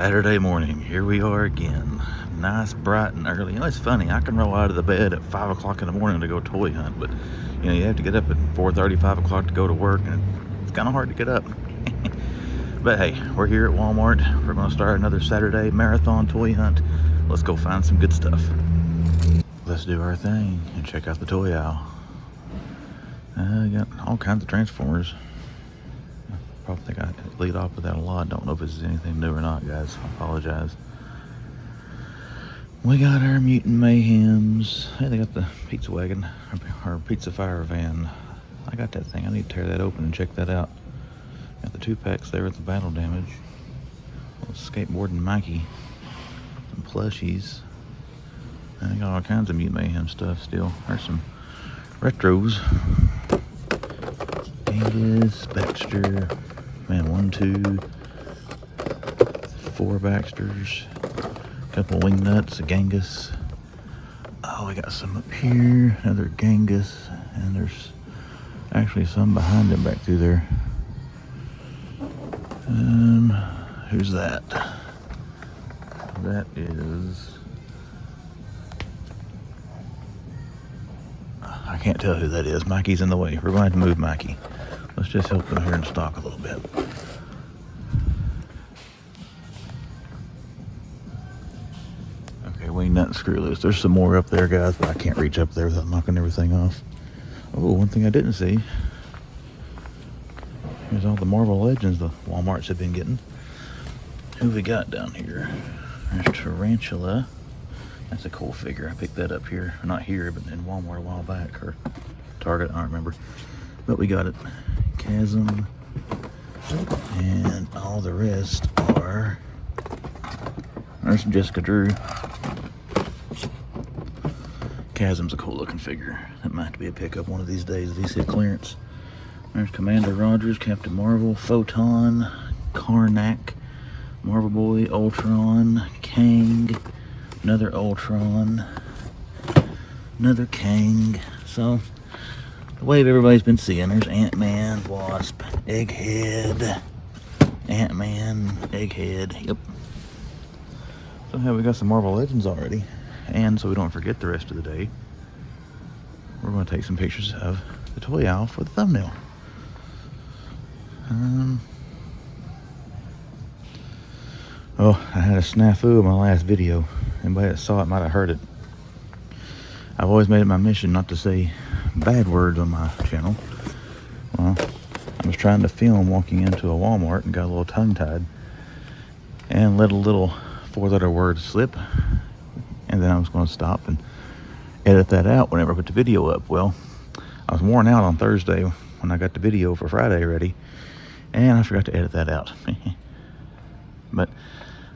Saturday morning, here we are again. Nice, bright, and early. You know, it's funny, I can roll out of the bed at 5 o'clock in the morning to go toy hunt, but you know, you have to get up at 4:30, 5 o'clock to go to work, and it's kind of hard to get up. But hey, we're here at Walmart. We're going to start another Saturday marathon toy hunt. Let's go find some good stuff. Let's do our thing and check out the toy aisle. Got all kinds of Transformers. Probably think I lead off with that a lot. Don't know if this is anything new or not, guys. I apologize. We got our Mutant Mayhems. Hey, they got the pizza wagon, or pizza fire van. I got that thing. I need to tear that open and check that out. Got the 2-packs there with the battle damage. Little skateboarding Mikey. Some plushies. And I got all kinds of Mutant Mayhem stuff still. There's some retros. Angus, Baxter. Man, 1, 2, 4 Baxters. Couple wing nuts, a Genghis. Oh, we got some up here. Another Genghis. And there's actually some behind him back through there. Who's that? That is... I can't tell who that is. Mikey's in the way. We're going to have to move Mikey. Let's just help him here in stock a little bit. Okay, wing nut and screw loose. There's some more up there, guys, but I can't reach up there without knocking everything off. Oh, one thing I didn't see. Here's all the Marvel Legends the Walmarts have been getting. Who we got down here? There's Tarantula. That's a cool figure. I picked that up here. Not here, but in Walmart a while back. Or Target, I don't remember. But we got it. Chasm. And all the rest are... There's Jessica Drew. Chasm's a cool looking figure. That might be a pickup one of these days if these hit clearance. There's Commander Rogers, Captain Marvel, Photon, Karnak, Marvel Boy, Ultron, Kang, another Ultron, another Kang. So, the wave everybody's been seeing, there's Ant-Man, Wasp, Egghead, Ant-Man, Egghead, yep. So yeah, we got some Marvel Legends already. And so we don't forget the rest of the day, we're going to take some pictures of the toy aisle for the thumbnail. Oh, I had a snafu in my last video. Anybody that saw it might have heard it. I've always made it my mission not to say bad words on my channel. Well, I was trying to film walking into a Walmart and got a little tongue-tied and let a little 4-letter word slip, and then I was going to stop and edit that out whenever I put the video up. Well, I was worn out on Thursday when I got the video for Friday ready, and I forgot to edit that out. But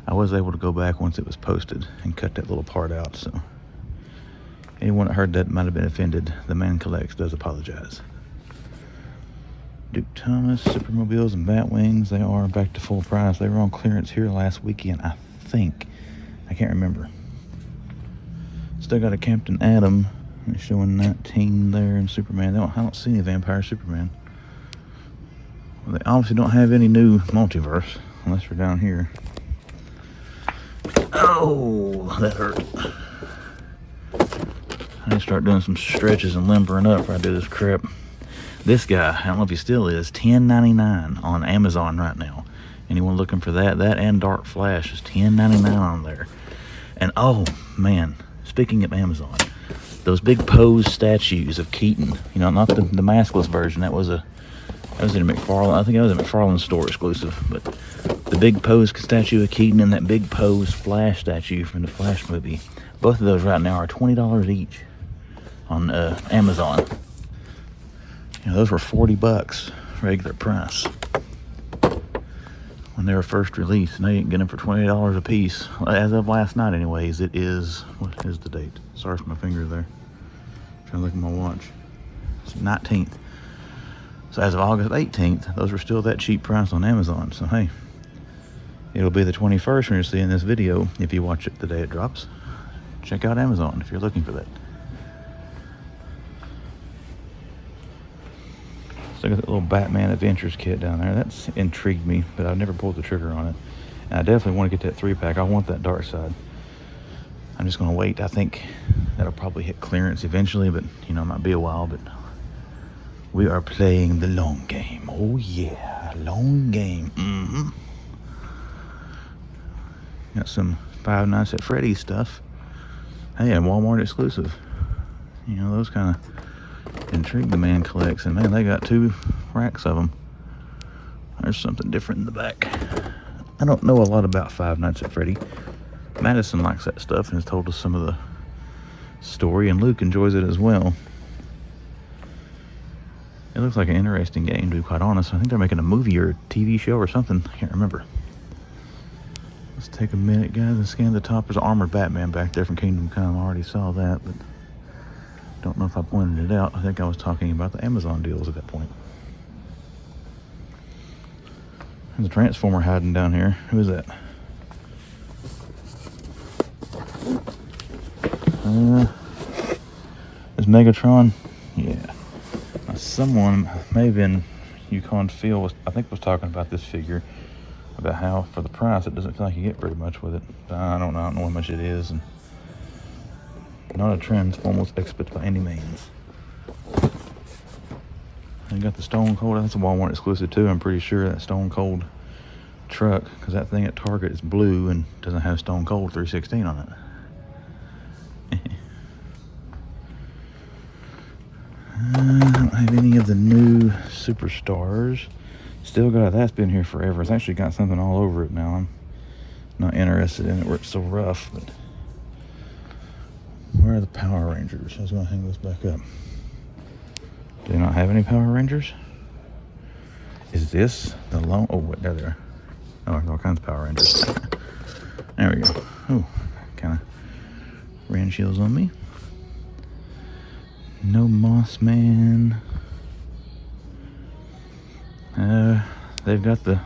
I was able to go back once it was posted and cut that little part out, so anyone that heard that might have been offended. The man collects does apologize. Duke Thomas, Supermobiles, and Batwings, they are back to full price. They were on clearance here last weekend, I think. I can't remember. Still got a Captain Atom. They're showing 19 there, and Superman. I don't see any Vampire Superman. Well, they obviously don't have any new Multiverse, unless we're down here. Oh, that hurt. I need to start doing some stretches and limbering up before I do this crap. This guy, I don't know if he still is, $10.99 on Amazon right now. Anyone looking for that? That and Dark Flash is $10.99 on there. And oh, man, speaking of Amazon, those big pose statues of Keaton, you know, not the maskless version. That was in a McFarlane. I think that was a McFarlane store exclusive. But the big pose statue of Keaton and that big pose Flash statue from the Flash movie, both of those right now are $20 each on Amazon. You know, those were $40 regular price when they were first released, and they ain't getting them for $20 a piece. As of last night anyways. It is, what is the date? Sorry for my finger there. I'm trying to look at my watch. It's 19th. So as of August 18th, those were still that cheap price on Amazon. So hey, it'll be the 21st when you're seeing this video. If you watch it the day it drops, check out Amazon if you're looking for that. So I got that little Batman Adventures kit down there. That's intrigued me, but I've never pulled the trigger on it. And I definitely want to get that 3-pack. I want that dark side. I'm just going to wait. I think that'll probably hit clearance eventually, but you know, it might be a while. But we are playing the long game. Oh yeah, long game. Got some Five Nights at Freddy's stuff. Hey, a Walmart exclusive. You know, those kind of intrigue the man collects. And man, they got 2 racks of them. There's something different in the back. I don't know a lot about Five Nights at Freddy. Madison likes that stuff and has told us some of the story, and Luke enjoys it as well. It looks like an interesting game, to be quite honest. I think they're making a movie or a TV show or something. I can't remember. Let's take a minute, guys, and scan the top. There's an armored Batman back there from Kingdom Come. I already saw that, but don't know if I pointed it out. I think I was talking about the Amazon deals at that point. There's a Transformer hiding down here. Who is that? Is Megatron? Yeah. Now someone, may have been Yukon Phil, I think was talking about this figure, about how for the price it doesn't feel like you get very much with it. I don't know how much it is, and not a Transformers expert by any means. I got the Stone Cold. That's a Walmart exclusive too. I'm pretty sure that Stone Cold truck, because that thing at Target is blue and doesn't have Stone Cold 316 on it. I don't have any of the new superstars. Still got, that's been here forever. It's actually got something all over it now. I'm not interested in it where it's so rough. But where are the Power Rangers? I was going to hang this back up. Do they not have any Power Rangers? Is this the lone? Oh, wait, there they are. Oh, there's all kinds of Power Rangers. There we go. Oh, kind of ran shields on me. No Moss Man. They've got the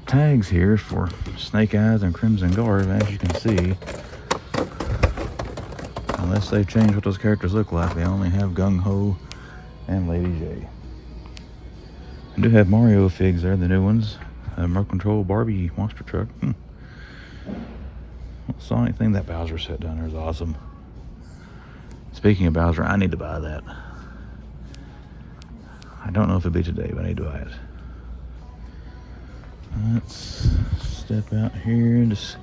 tags here for Snake Eyes and Crimson Guard, as you can see. Unless they've changed what those characters look like, they only have Gung Ho and Lady J. I do have Mario figs there, the new ones. Remote control Barbie monster truck. Saw anything. That Bowser set down there is awesome. Speaking of Bowser, I need to buy that. I don't know if it'll be today, but I need to buy it. Let's step out here and just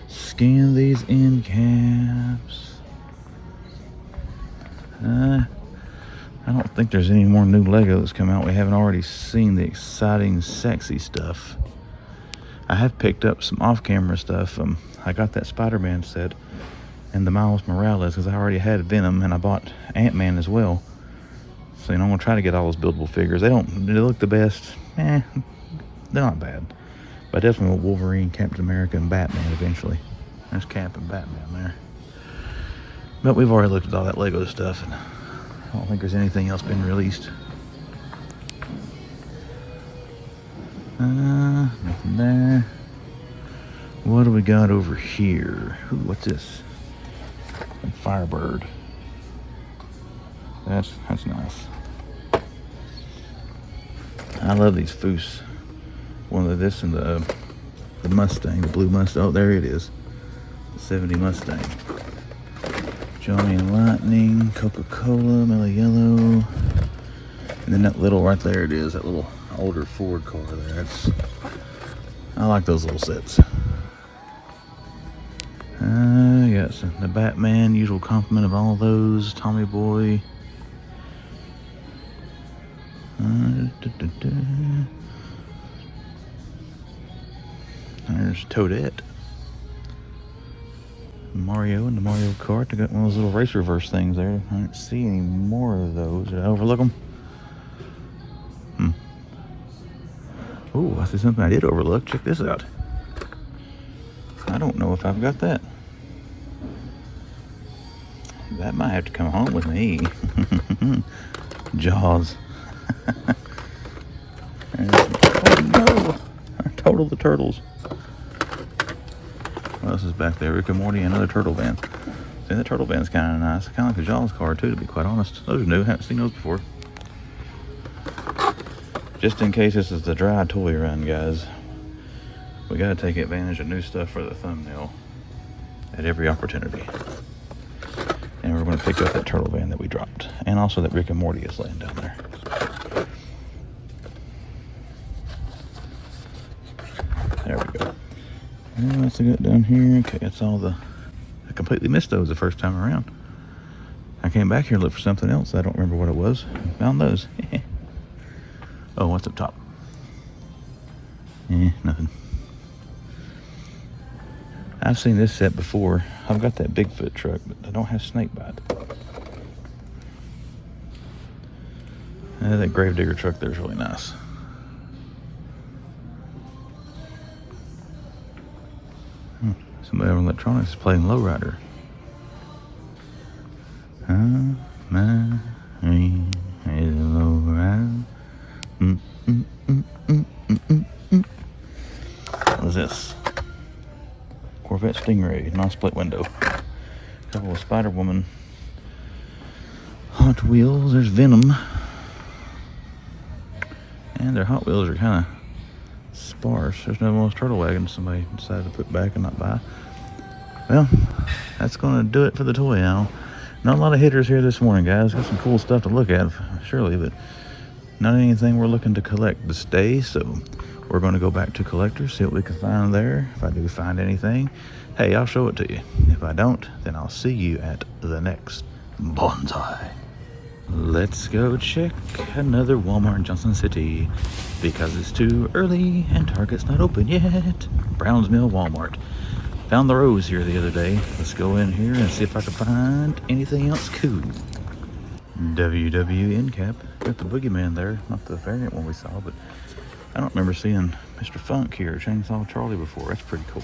scan these end caps. I don't think there's any more new Lego that's come out. We haven't already seen the exciting, sexy stuff. I have picked up some off-camera stuff. I got that Spider-Man set and the Miles Morales because I already had Venom, and I bought Ant-Man as well. So, you know, I'm going to try to get all those buildable figures. They look the best. They're not bad. But I definitely want Wolverine, Captain America, and Batman eventually. There's Cap and Batman there. But we've already looked at all that Lego stuff, and I don't think there's anything else been released. Nothing there. What do we got over here? Ooh, what's this? A Firebird. That's nice. I love these Foos. One of this and the Mustang, the blue Mustang. Oh, there it is. The 70 Mustang. Johnny and Lightning, Coca-Cola, Mellow Yellow. And then that little, right there it is, that little older Ford car there. I like those little sets. Yes, the Batman, usual complement of all those. Tommy Boy. There's Toadette. Mario and the Mario Kart. I got one of those little race reverse things there. I don't see any more of those. Did I overlook them? Oh, I see something I did overlook. Check this out. I don't know if I've got that. That might have to come home with me. Jaws. Oh no! I totaled the turtles. What else is back there? Rick and Morty, another turtle van. See, that turtle van's kind of nice. Kind of like the Jaws car too, to be quite honest. Those are new. Haven't seen those before. Just in case this is the dry toy run, guys. We gotta take advantage of new stuff for the thumbnail at every opportunity. And we're gonna pick up that turtle van that we dropped. And also that Rick and Morty is laying down there. There we go. And what's it got down here? Okay, that's all the... I completely missed those the first time around. I came back here to look for something else. I don't remember what it was. Found those. Oh, what's up top? Nothing. I've seen this set before. I've got that Bigfoot truck, but I don't have snakebite. That Gravedigger truck there is really nice. Somebody on electronics is playing Lowrider. My Lowrider. What is this? Corvette Stingray, non-split window. Couple of Spider-Woman Hot Wheels. There's Venom. And their Hot Wheels are kind of sparse. There's no more turtle wagons somebody decided to put back and not buy. Well, that's going to do it for the toy aisle. Not a lot of hitters here this morning, guys. Got some cool stuff to look at, surely, but not anything we're looking to collect this day, so we're going to go back to collectors, see what we can find there. If I do find anything, hey, I'll show it to you. If I don't, then I'll see you at the next bonsai. Let's go check another Walmart in Johnson City because it's too early and Target's not open yet. Browns Mill Walmart. Found the rose here the other day. Let's go in here and see if I can find anything else cool. WWE end cap. Got the boogeyman there. Not the variant one we saw, but I don't remember seeing Mr. Funk here, Chainsaw Charlie, before. That's pretty cool.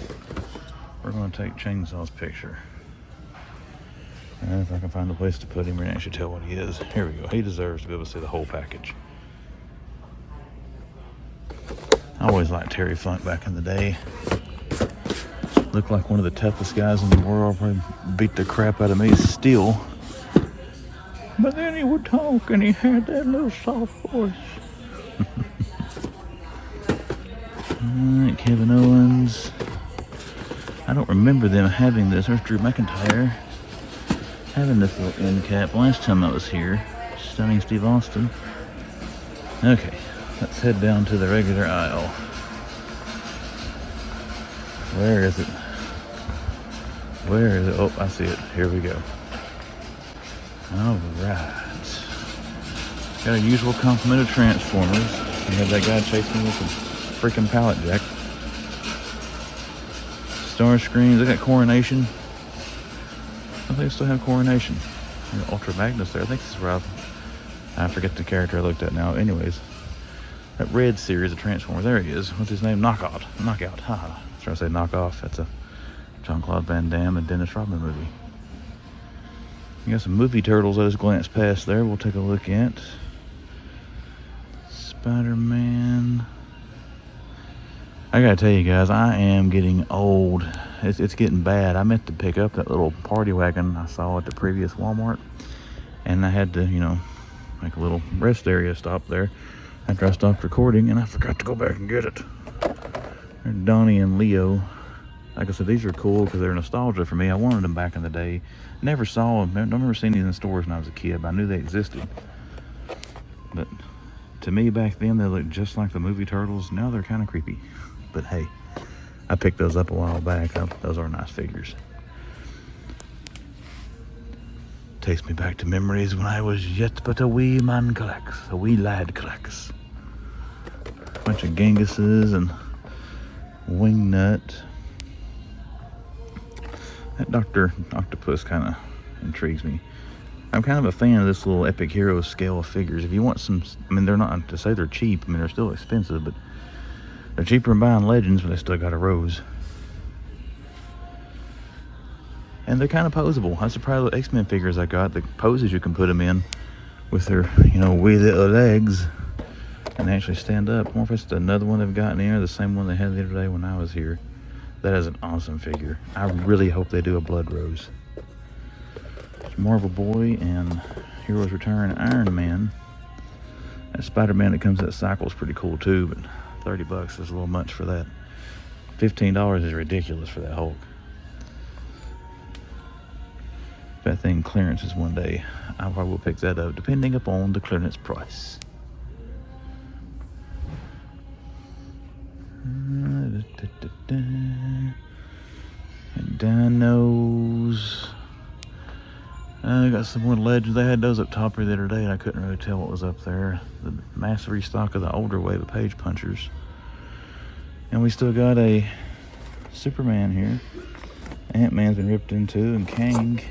We're going to take Chainsaw's picture. And if I can find a place to put him, we can actually tell what he is. Here we go. He deserves to be able to see the whole package. I always liked Terry Funk back in the day. Looked like one of the toughest guys in the world. Probably beat the crap out of me still. But then he would talk and he had that little soft voice. Alright, Kevin Owens. I don't remember them having this. There's Drew McIntyre. Having this little end cap last time I was here. Stunning Steve Austin. Okay, let's head down to the regular aisle. Where is it? Where is it? Oh, I see it. Here we go. Alright. Got a usual complement of Transformers. We had that guy chase me with a freaking pallet jack. Star Screens. They got Coronation. I think they still have Coronation. Ultra Magnus there. I think this is where I forget the character I looked at now. Anyways, that red series of Transformers. There he is. What's his name? Knockout. Haha. I was trying to say knockoff. That's a Jean-Claude Van Damme and Dennis Rodman movie. You got some movie turtles I just glanced past there. We'll take a look at. Spider-Man. I gotta tell you guys, I am getting old. It's getting bad. I meant to pick up that little party wagon I saw at the previous Walmart, and I had to, make a little rest area stop there after I stopped recording, and I forgot to go back and get it. They're Donnie and Leo. Like I said, these are cool because they're nostalgia for me. I wanted them back in the day. Never saw them. Don't remember seeing these in stores when I was a kid, but I knew they existed. But to me back then, they looked just like the movie Turtles. Now they're kind of creepy. But hey, I picked those up a while back. Those are nice figures. Takes me back to memories when I was yet but a wee man collects, a wee lad collects. Bunch of Gengises and Wingnut. That Dr. Octopus kind of intrigues me. I'm kind of a fan of this little Epic Heroes scale of figures. If you want some, they're not to say they're cheap. They're still expensive, but they're cheaper than buying Legends, but they still got a rose. And they're kind of posable. I'm surprised with X-Men figures I got, the poses you can put them in with their, wee little legs and actually stand up. I wonder if it's another one they've gotten in or the same one they had the other day when I was here. That is an awesome figure. I really hope they do a Blood Rose. It's Marvel Boy and Heroes Return Iron Man. That Spider-Man that comes in that cycle is pretty cool too, but $30 is a little much for that. $15 is ridiculous for that Hulk. If that thing clearances one day, I probably will pick that up, depending upon the clearance price. And dinos. I got some more legends. They had those up top here the other day, and I couldn't really tell what was up there. The mass restock of the older wave of page punchers. And we still got a Superman here. Ant-Man's been ripped into, and Kang.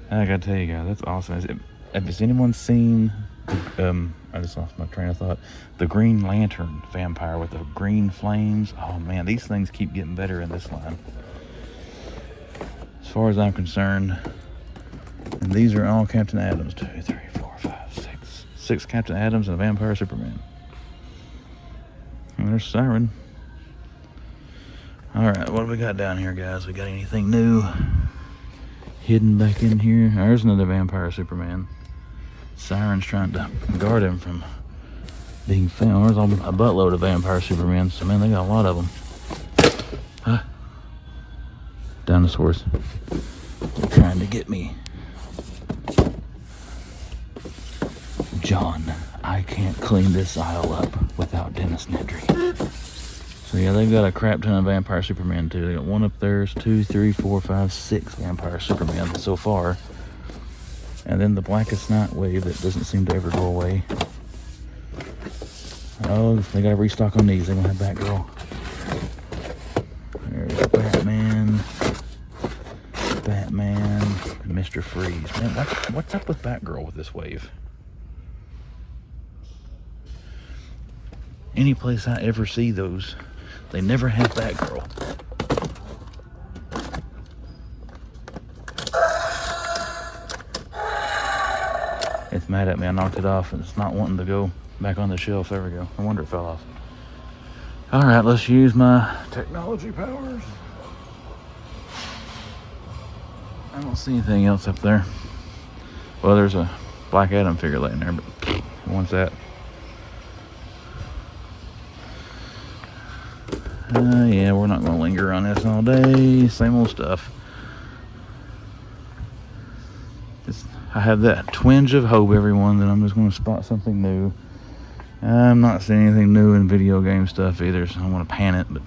I gotta tell you guys, that's awesome. Has anyone seen, I just lost my train of thought, the Green Lantern vampire with the green flames? Oh man, these things keep getting better in this line. As far as I'm concerned, and these are all Captain Adams. 2, 3, 4, 5, 6. 6 Captain Adams and a Vampire Superman. And there's Siren. Alright, what do we got down here, guys? We got anything new hidden back in here? There's another Vampire Superman. Siren's trying to guard him from being found. There's a buttload of Vampire Superman. So, man, they got a lot of them. Dinosaurs. They're trying to get me. John, I can't clean this aisle up without Dennis Nedry. So yeah, they've got a crap ton of Vampire Superman too. They got one up there, 2, 3, 4, 5, 6 Vampire Superman so far. And then the Blackest Night wave that doesn't seem to ever go away. Oh, they got a restock on these. They're gonna have Batgirl. There's Batman, and Mr. Freeze. Man, what's up with Batgirl with this wave? Any place I ever see those, they never have Batgirl. It's mad at me. I knocked it off and it's not wanting to go back on the shelf. There we go. No wonder it fell off. Alright, let's use my technology powers. I don't see anything else up there. Well, there's a Black Adam figure laying there, but who wants that? Yeah, we're not going to linger on this all day. Same old stuff. I have that twinge of hope, everyone, that I'm just going to spot something new. I'm not seeing anything new in video game stuff either, so I don't want to pan it, but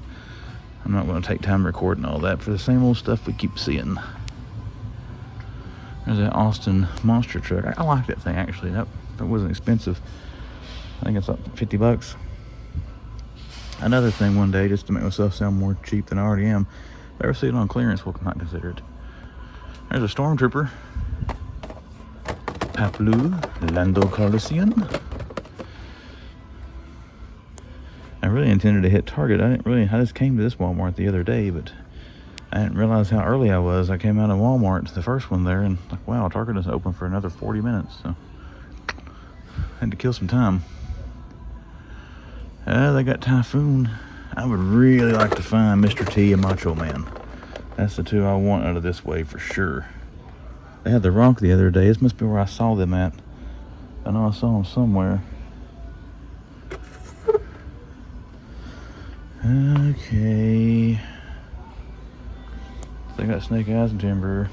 I'm not going to take time recording all that for the same old stuff we keep seeing. There's that Austin monster truck. I like that thing, actually. That wasn't expensive. I think it's like 50 bucks. Another thing one day, just to make myself sound more cheap than I already am, if I ever see it on clearance, we'll not consider it. There's a Stormtrooper. Paploo, Lando Calrissian. I really intended to hit Target. I just came to this Walmart the other day, but I didn't realize how early I was. I came out of Walmart, the first one there, and like, wow, Target doesn't open for another 40 minutes, so I had to kill some time. They got Typhoon. I would really like to find Mr. T and Macho Man. That's the two I want out of this wave for sure. They had the Rock the other day. This must be where I saw them at. I know I saw them somewhere. Okay. They got Snake Eyes and Timber.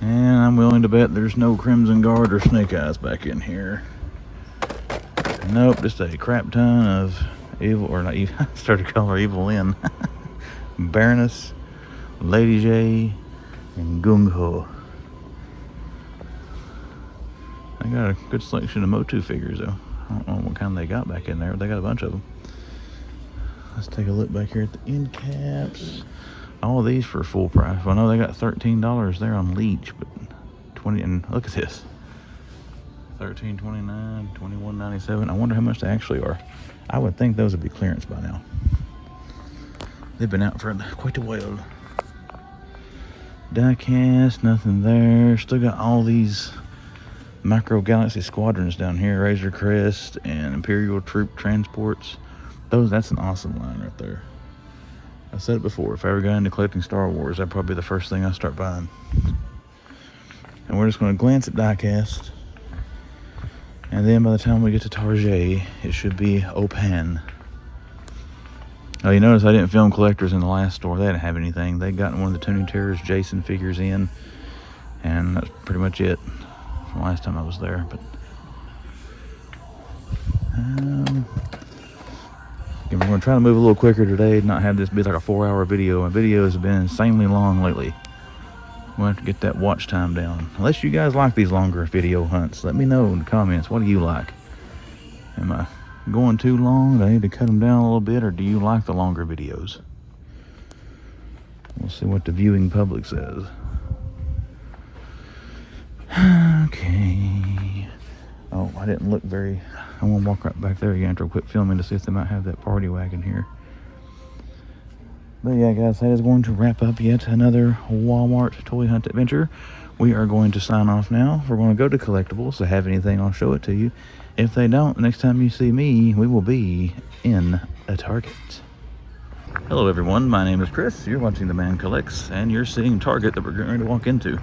And I'm willing to bet there's no Crimson Guard or Snake Eyes back in here. Nope, just a crap ton of evil, or not evil, I started calling her Evil Lynn. Baroness, Lady J, and Gung Ho. I got a good selection of Motu figures though. I don't know what kind they got back in there, but they got a bunch of them. Let's take a look back here at the end caps. All of these for full price. Well, I know they got $13 there on Leech, but 20, and look at this. $13.29, $21.97. I wonder how much they actually are. I would think those would be clearance by now. They've been out for quite a while. Diecast, nothing there. Still got all these Micro Galaxy Squadrons down here. Razor Crest and Imperial Troop Transports. That's an awesome line right there. I said it before, if I ever got into collecting Star Wars, that'd probably be the first thing I start buying. And we're just going to glance at diecast. And then by the time we get to Target, it should be open. Oh, you notice I didn't film collectors in the last store. They didn't have anything. They'd gotten one of the Tuning Terrors Jason figures in, and that's pretty much it from last time I was there. But we're going to try to move a little quicker today, not have this be like a 4-hour video. My videos have been insanely long lately. We'll have to get that watch time down. Unless you guys like these longer video hunts, let me know in the comments. What do you like? Am I going too long? Do I need to cut them down a little bit, or do you like the longer videos? We'll see what the viewing public says. Okay. Oh, I didn't look very... I want to walk right back there again after I quit filming to see if they might have that party wagon here. But yeah, guys, that is going to wrap up yet another Walmart toy hunt adventure. We are going to sign off now. We're going to go to collectibles. If they have anything, I'll show it to you. If they don't, the next time you see me, we will be in a Target. Hello, everyone. My name is Chris. You're watching The Man Collects, and you're seeing Target that we're getting ready to walk into.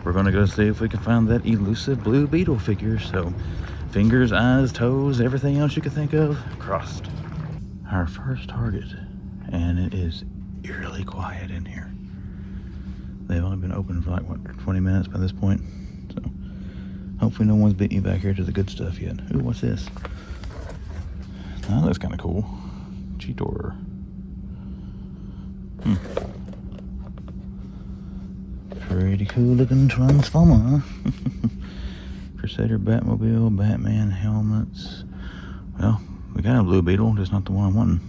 We're going to go see if we can find that elusive blue Beetle figure. So, fingers, eyes, toes, everything else you can think of, crossed. Our first Target, and it is eerily quiet in here. They've only been open for like, what, 20 minutes by this point? So, hopefully no one's beating you back here to the good stuff yet. Ooh, what's this? Oh, that looks kind of cool. Cheetor. Pretty cool looking Transformer. Crusader, Batmobile, Batman helmets. Well, we got a blue Beetle, just not the one I'm wanting.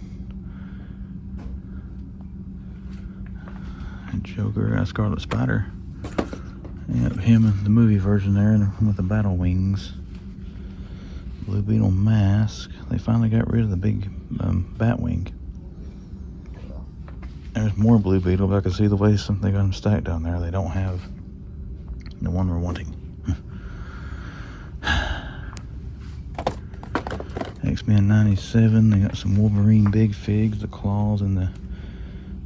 And Joker, got Scarlet Spider. Yep, him in the movie version there with the battle wings. Blue Beetle mask. They finally got rid of the big bat wing. There's more Blue Beetle, but I can see the way they got them stacked down there. They don't have the one we're wanting. X-Men 97, they got some Wolverine big figs, the claws and the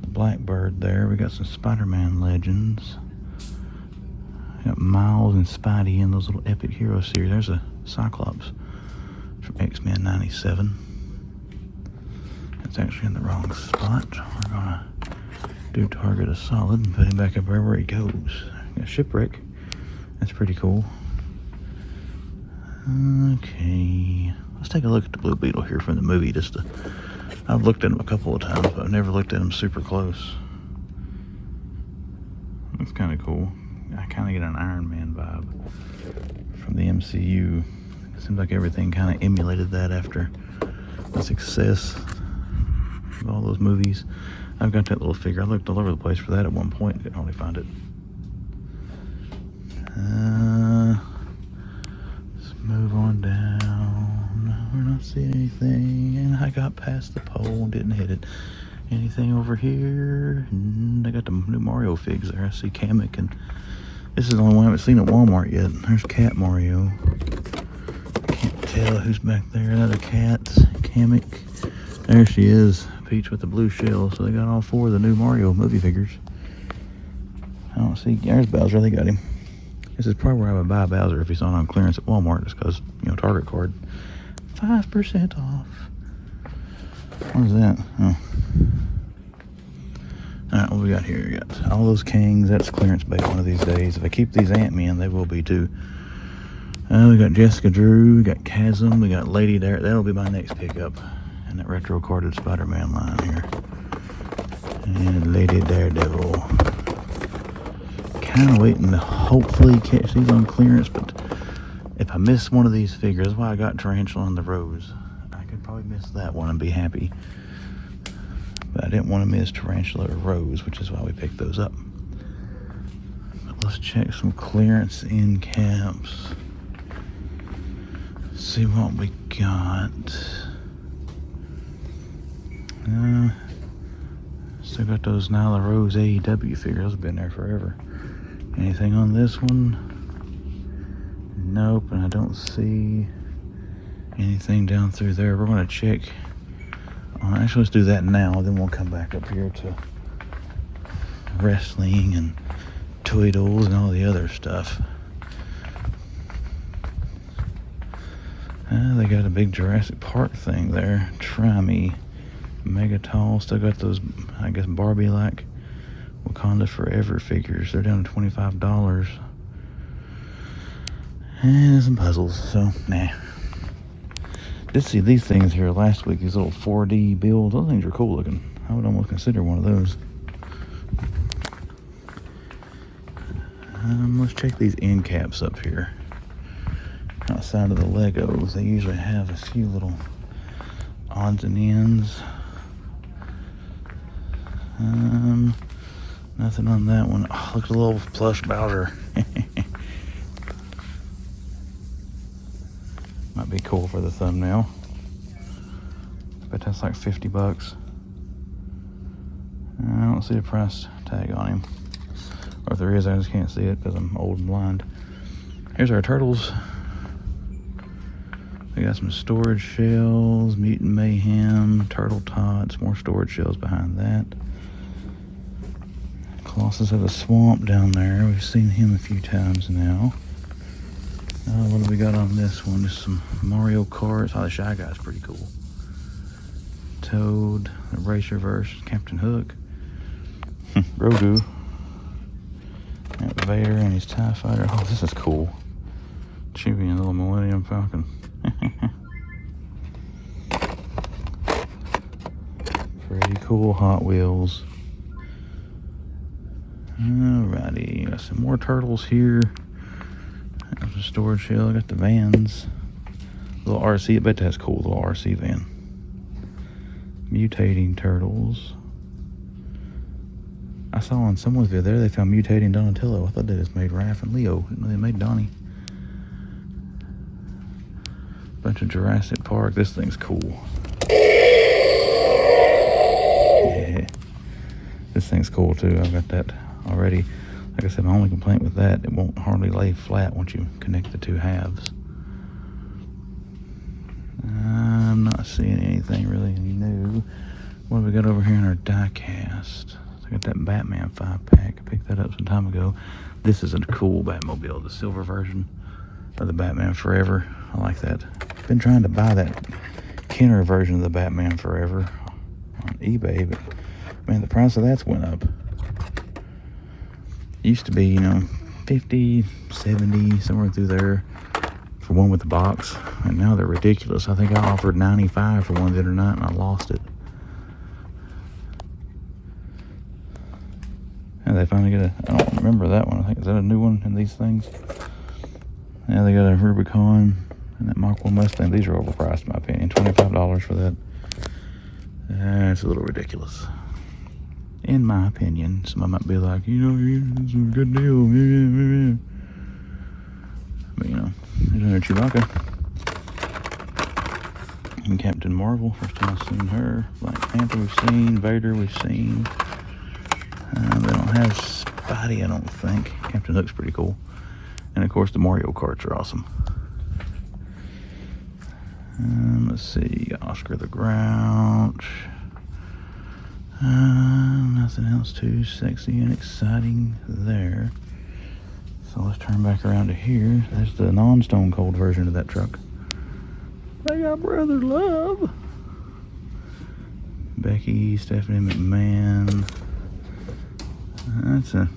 Blackbird there. We got some Spider-Man legends. We got Miles and Spidey in those little Epic Hero series. There's a Cyclops from X-Men 97. It's actually in the wrong spot. We're gonna do Target a solid and put him back up wherever he goes. Got Shipwreck. That's pretty cool. Okay. Let's take a look at the Blue Beetle here from the movie. I've looked at him a couple of times, but I've never looked at him super close. That's kind of cool. I kind of get an Iron Man vibe from the MCU. It seems like everything kind of emulated that after the success of all those movies. I've got that little figure. I looked all over the place for that at one point. Couldn't hardly find it. Let's move on down. We're not seeing anything. And I got past the pole and didn't hit it. Anything over here? I got the new Mario figs there. I see Kamek, and this is the only one I haven't seen at Walmart yet. There's Cat Mario. Can't tell who's back there. Another cat. Kamek. There she is. Peach with the blue shell. So they got all 4 of the new Mario movie figures. I don't see. There's Bowser. They got him. This is probably where I would buy Bowser if he saw it on clearance at Walmart, just because, Target card. 5% off. What is that? Oh. Alright, what we got here? We got all those Kings. That's clearance bait one of these days. If I keep these Ant-Men, they will be too. We got Jessica Drew. We got Chasm. We got Lady Dare. That'll be my next pickup in that retro carded Spider-Man line here. And Lady Daredevil. Kind of waiting to hopefully catch these on clearance, but if I miss one of these figures, that's why I got Tarantula and the Rose. I could probably miss that one and be happy. But I didn't want to miss Tarantula or Rose, which is why we picked those up. But let's check some clearance in caps. See what we got. Still got those Nyla Rose AEW figures. Those have been there forever. Anything on this one? Nope, and I don't see anything down through there. We're going to check. Actually, let's do that now. Then we'll come back up here to wrestling and Toydles and all the other stuff. They got a big Jurassic Park thing there. Try me. Mega tall. Still got those, I guess, Barbie-like Wakanda Forever figures. They're down to $25. And some puzzles, so nah. Did see these things here last week, these little 4D builds. Those things are cool looking. I would almost consider one of those. Let's check these end caps up here. Outside of the Legos, they usually have a few little odds and ends. Nothing on that one. Oh, look at the little plush Bowser. Might be cool for the thumbnail. But that's like 50 bucks. I don't see a price tag on him. Or if there is, I just can't see it because I'm old and blind. Here's our turtles. We got some storage shells, Mutant Mayhem, Turtle Tots, more storage shells behind that. Colossus of the Swamp down there. We've seen him a few times now. What do we got on this one? Just some Mario Karts. Oh, the Shy Guy's pretty cool. Toad, the Racerverse, Captain Hook, Grogu, Vader and his TIE Fighter. Oh, this is cool. Chewie and the little Millennium Falcon. Pretty cool Hot Wheels. Alrighty, got some more turtles here. There's a storage shell. I got the vans. Little RC. I bet that's cool. Little RC van. Mutating turtles. I saw on someone's video there they found mutating Donatello. I thought they just made Raph and Leo. Didn't know they made Donnie. Bunch of Jurassic Park. This thing's cool. Yeah. This thing's cool too. I've got that already. Like I said, my only complaint with that, it won't hardly lay flat once you connect the two halves. I'm not seeing anything really new. What have we got over here in our die cast? I got that Batman 5-pack. I picked that up some time ago. This is a cool Batmobile, the silver version of the Batman Forever. I like that. Been trying to buy that Kenner version of the Batman Forever on eBay, but man, the price of that's went up. It used to be, 50, 70, somewhere through there for one with the box, and now they're ridiculous. I think I offered 95 for one the other night and I lost it. And they finally got I don't remember that one. I think, is that a new one in these things? Yeah, they got a Rubicon and that Mach 1 Mustang. These are overpriced in my opinion. $25 for that. It's a little ridiculous. In my opinion. Somebody might be like, it's a good deal. But there's another Chewbacca. And Captain Marvel, first time I've seen her. Black Panther we've seen. Vader we've seen. They don't have Spidey, I don't think. Captain Hook's pretty cool. And of course the Mario Karts are awesome. Let's see, Oscar the Grouch. Nothing else too sexy and exciting there. So let's turn back around to here. There's the non-Stone Cold version of that truck. They got Brother Love. Becky, Stephanie McMahon. That's a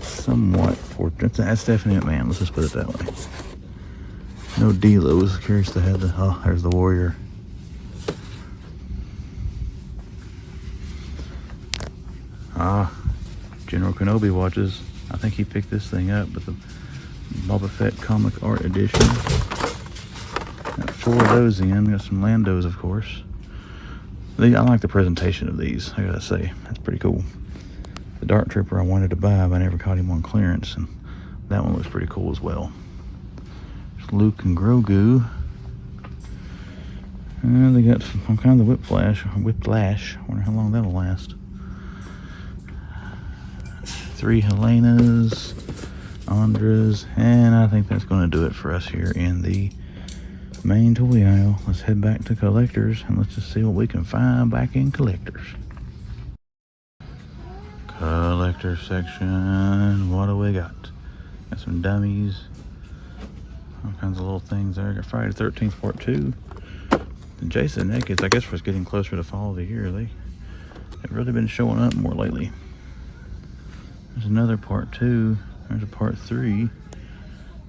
somewhat fortunate. That's Stephanie McMahon. Let's just put it that way. No D-Los. Curious to have the. Oh, there's the Warrior. General Kenobi watches. I think he picked this thing up with the Boba Fett comic art edition. Got 4 of those in. Got some Landos, of course. I like the presentation of these, I gotta say. That's pretty cool. The Dark Trooper I wanted to buy, but I never caught him on clearance, and that one looks pretty cool as well. There's Luke and Grogu. They got some kind of Whiplash. I wonder how long that'll last. 3 Helenas, Andras, and I think that's going to do it for us here in the main toy aisle. Let's head back to collectors and let's just see what we can find back in collectors. Collector section. What do we got? Got some dummies. All kinds of little things there. Got Friday the 13th Part 2. And Jason Nakeds, I guess, was getting closer to fall of the year. They've really been showing up more lately. There's another part 2. There's a part 3.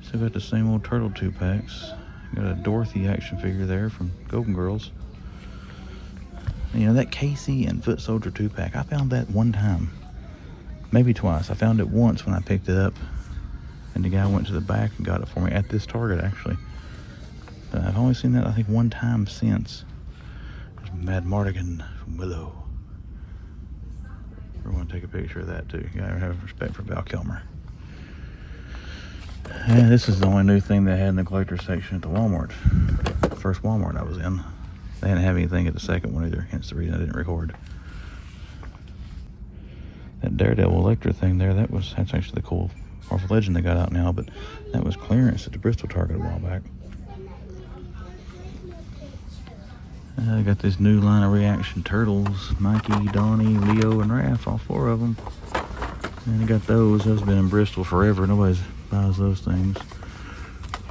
Still got the same old turtle 2-packs. Got a Dorothy action figure there from Golden Girls. You know, that Casey and Foot Soldier 2-pack, I found that one time. Maybe twice. I found it once when I picked it up. And the guy went to the back and got it for me at this Target, actually. But I've only seen that, I think, one time since. There's Mad Mardigan from Willow. We're going to take a picture of that, too. You gotta have respect for Val Kilmer. Yeah, this is the only new thing they had in the collector section at the Walmart. The first Walmart I was in. They didn't have anything at the second one either, hence the reason I didn't record. That Daredevil Electra thing there, that's actually the cool Marvel Legend they got out now, but that was clearance at the Bristol Target a while back. I got this new line of Reaction Turtles, Mikey, Donnie, Leo, and Raph, all 4 of them. And I got those. Those have been in Bristol forever. Nobody buys those things.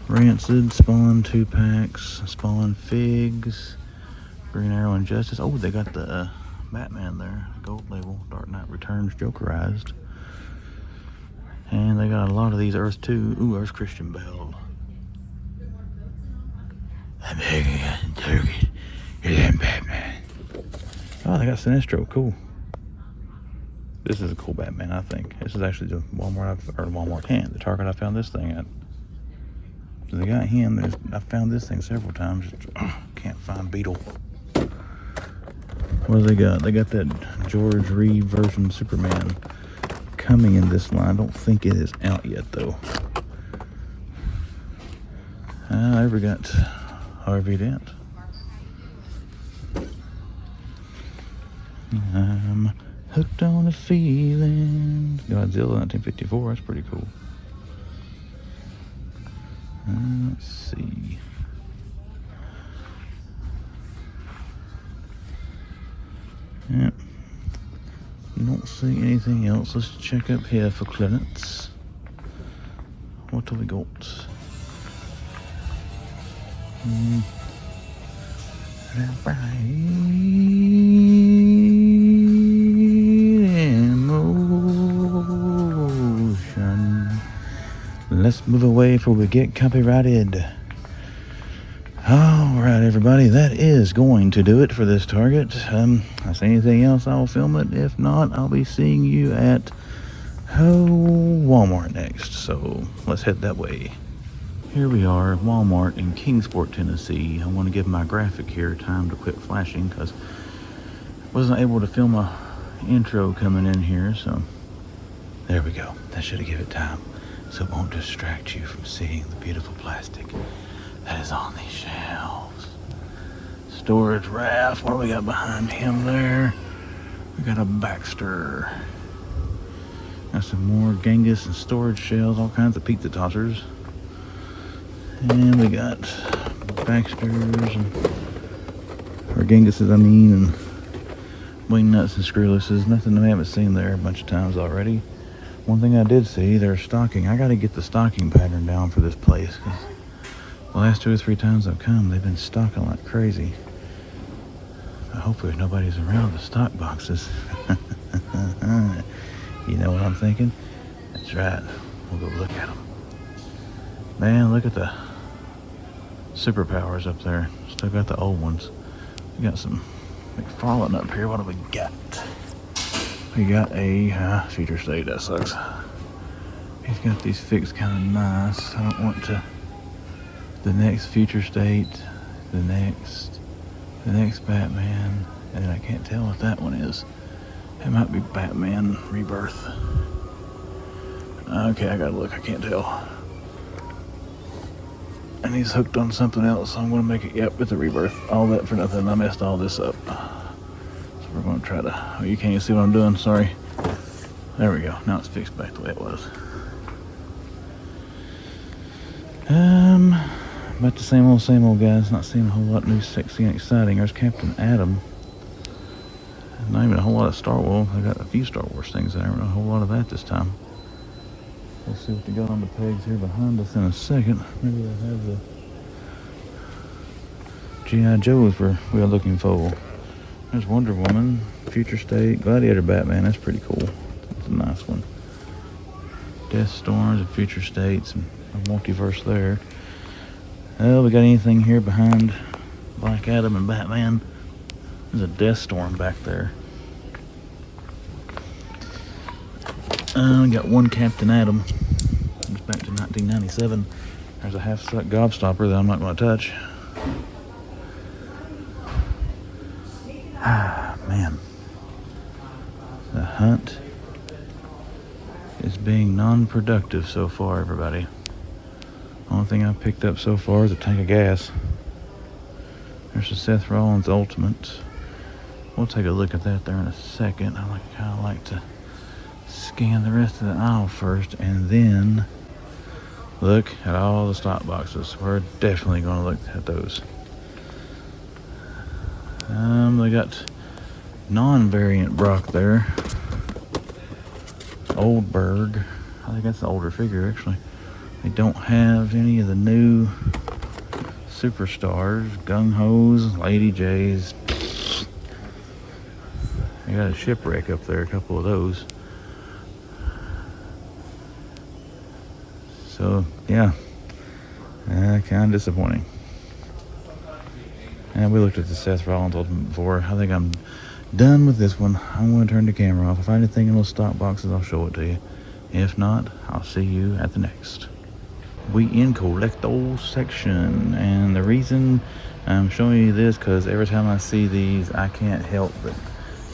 Rancid, Spawn 2-packs, Spawn Figs, Green Arrow and Justice. Oh, they got the Batman there, gold label, Dark Knight Returns, Jokerized. And they got a lot of these Earth 2. Ooh, there's Christian Bale. I'm hanging out in Turkey. You're Batman. Oh, they got Sinestro. Cool. This is a cool Batman, I think. This is actually the the Target I found this thing at. So they got him. I found this thing several times. Can't find Beetle. What do they got? They got that George Reeve version Superman coming in this line. I don't think it is out yet, though. I ever got Harvey Dent. I'm hooked on a feeling. Godzilla 1954. That's pretty cool. Let's see. Yep. Don't see anything else. Let's check up here for clearance. What have we got? Emotion. Let's move away before we get copyrighted. Alright, everybody, that is going to do it for this Target. If I see anything else, I'll film it. If not, I'll be seeing you at Walmart next. So let's head that way. Here we are at Walmart in Kingsport, Tennessee. I want to give my graphic here time to quit flashing because I wasn't able to film a intro coming in here. So there we go. That should have given it time so it won't distract you from seeing the beautiful plastic that is on these shelves. Storage raft. What do we got behind him there? We got a Baxter. Got some more Genghis and storage shells, all kinds of pizza tossers. And we got Baxters, or Genghises, I mean, and wing nuts and screwlesses. Nothing I haven't seen there a bunch of times already. One thing I did see, their stocking. I got to get the stocking pattern down for this place. Cause the last 2 or 3 times I've come, they've been stocking like crazy. But hopefully nobody's around the stock boxes. You know what I'm thinking? That's right. We'll go look at them. Man, look at the superpowers up there. Still got the old ones. We got some McFarlane up here. What do we got? We got a future state. That sucks. He's got these fixed kind of nice. I don't want to. The next future state. The next Batman. And I can't tell what that one is. It might be Batman Rebirth. Okay, I gotta look. I can't tell. And he's hooked on something else, so I'm going to make it, yep, it's a Rebirth. All that for nothing. I messed all this up. So we're going to try to, oh, you can't even see what I'm doing, sorry. There we go. Now it's fixed back the way it was. About the same old guys. Not seeing a whole lot new, sexy, and exciting. There's Captain Atom. Not even a whole lot of Star Wars. I got a few Star Wars things there. Not a whole lot of that this time. Let's see what they got on the pegs here behind us in a second. Maybe they'll have G.I. Joes were looking for. There's Wonder Woman, Future State, Gladiator Batman. That's pretty cool. That's a nice one. Death Storms and Future States and a Multiverse there. Oh, we got anything here behind Black Adam and Batman? There's a Death Storm back there. We got one Captain Atom. It's back to 1997. There's a half-suck gobstopper that I'm not going to touch. Ah, man. The hunt is being non-productive so far, everybody. Only thing I've picked up so far is a tank of gas. There's the Seth Rollins Ultimate. We'll take a look at that there in a second. I kind of like to scan the rest of the aisle first and then look at all the stock boxes. We're definitely going to look at those. They got non-variant Brock there. Oldberg. I think that's the older figure, actually. They don't have any of the new superstars. Gung-Ho's, Lady J's. They got a Shipwreck up there, a couple of those. So, yeah. Kind of disappointing. And we looked at the Seth Rollins Ultimate before. I think I'm done with this one. I'm going to turn the camera off. If I find anything in those stock boxes, I'll show it to you. If not, I'll see you at the next. We in collectibles section. And the reason I'm showing you this, because every time I see these, I can't help but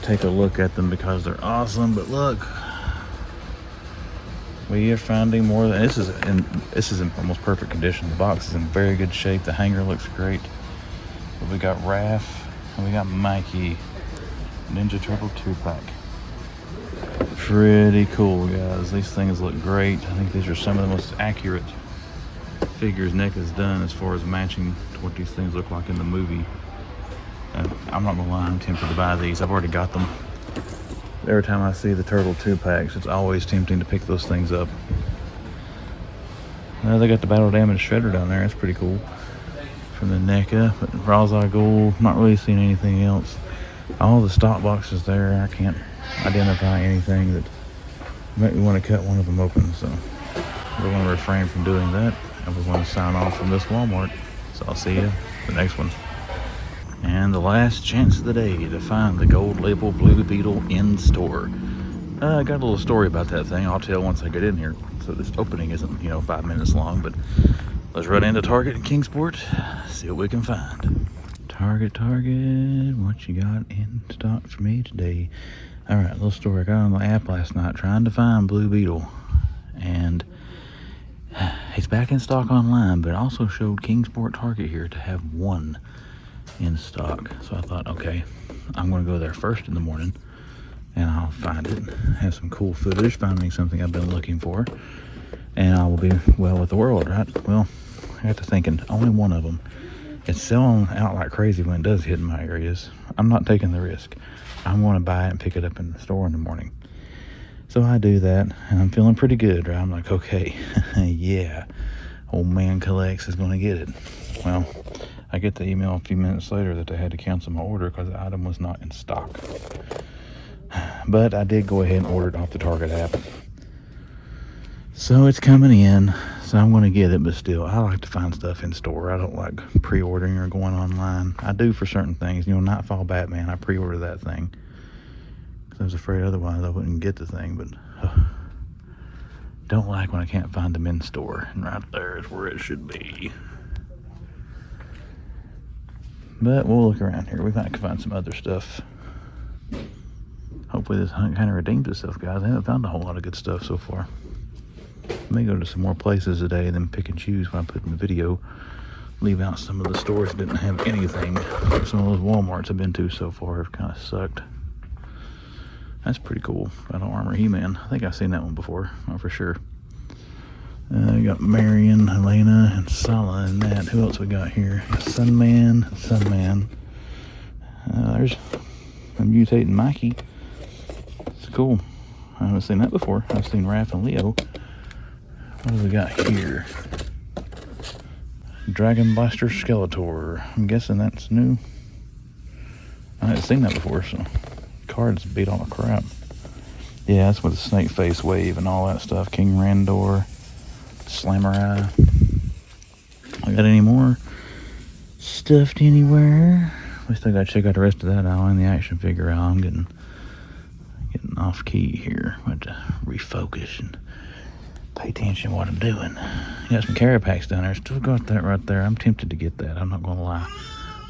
take a look at them because they're awesome. But look, we are finding more than this is in almost perfect condition. The box is in very good shape. The hanger looks great. But we got Raph and we got Mikey, Ninja Turtle 2-pack. Pretty cool, guys. These things look great. I think these are some of the most accurate figures Nick has done as far as matching to what these things look like in the movie. I'm not gonna lie, I'm tempted to buy these. I've already got them. Every time I see the Turtle 2-packs, it's always tempting to pick those things up. They got the Battle Damage Shredder down there. That's pretty cool. From the NECA, but Ra's al Ghul, not really seeing anything else. All the stock boxes there, I can't identify anything that make me want to cut one of them open, so we're going to refrain from doing that, and we're going to sign off from this Walmart. So I'll see you the next one. And the last chance of the day to find the gold label Blue Beetle in store. I got a little story about that thing I'll tell once I get in here. So this opening isn't, 5 minutes long, but let's run into Target in Kingsport, see what we can find. Target, what you got in stock for me today? All right, little story. I got on the app last night trying to find Blue Beetle, and he's back in stock online, but it also showed Kingsport Target here to have one in stock. So I thought, okay, I'm going to go there first in the morning, and I'll find it, have some cool footage, finding something I've been looking for, and I will be well with the world, right? Well, I got to thinking, only one of them. It's selling out like crazy when it does hit in my areas. I'm not taking the risk. I'm going to buy it and pick it up in the store in the morning. So I do that, and I'm feeling pretty good, right? I'm like, okay, yeah, old man collects is going to get it. Well, I get the email a few minutes later that they had to cancel my order because the item was not in stock. But I did go ahead and order it off the Target app. So it's coming in, so I'm going to get it, but still, I like to find stuff in store. I don't like pre-ordering or going online. I do for certain things. Nightfall Batman, I pre-ordered that thing because I was afraid otherwise I wouldn't get the thing, but don't like when I can't find them in store, and right there is where it should be. But we'll look around here. We might find some other stuff. Hopefully this hunt kind of redeems itself, guys. I haven't found a whole lot of good stuff so far. I may go to some more places today and then pick and choose when I put in the video. Leave out some of the stores that didn't have anything. Some of those Walmarts I've been to so far have kind of sucked. That's pretty cool. Battle Armor He-Man. I think I've seen that one before. Not for sure. We got Marion, Helena, and Sala in that. Who else we got here? Sunman. There's a mutating Mikey. It's cool. I haven't seen that before. I've seen Raph and Leo. What do we got here? Dragon Blaster Skeletor. I'm guessing that's new. I hadn't seen that before, so cards beat all the crap. Yeah, that's with the snake face wave and all that stuff. King Randor, Slammerai. I got any more stuffed anywhere? We still gotta check out the rest of that aisle and the action figure aisle. I'm getting off key here. I'm going to refocus and pay attention to what I'm doing. Got some carry packs down there. Still got that right there. I'm tempted to get that. I'm not gonna lie.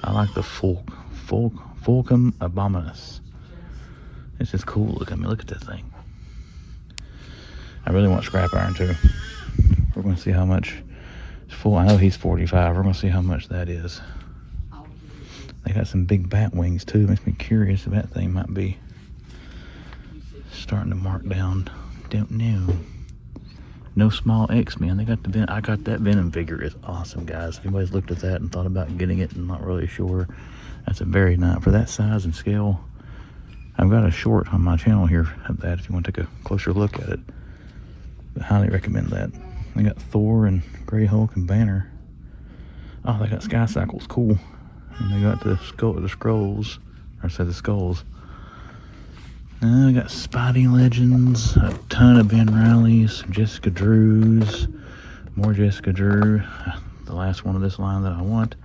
I like the Fulcum Abominus. It's just cool. Look at me. Look at that thing. I really want scrap iron too. We're gonna see how much. It's full. I know he's 45. We're gonna see how much that is. They got some big bat wings too. Makes me curious if that thing might be starting to mark down. Don't know. No small X-Men. They got the Venom. I got that Venom figure. It's awesome, guys. If anybody's looked at that and thought about getting it and not really sure, that's a very nice for that size and scale. I've got a short on my channel here of that if you want to take a closer look at it. I highly recommend that. They got Thor and Grey Hulk and Banner. Oh, they got Sky Cycles. Cool. And they got the Skrulls. Or I said the Skulls. I got Spidey Legends, a ton of Ben Reillys, Jessica Drews, more Jessica Drew, the last one of this line that I want.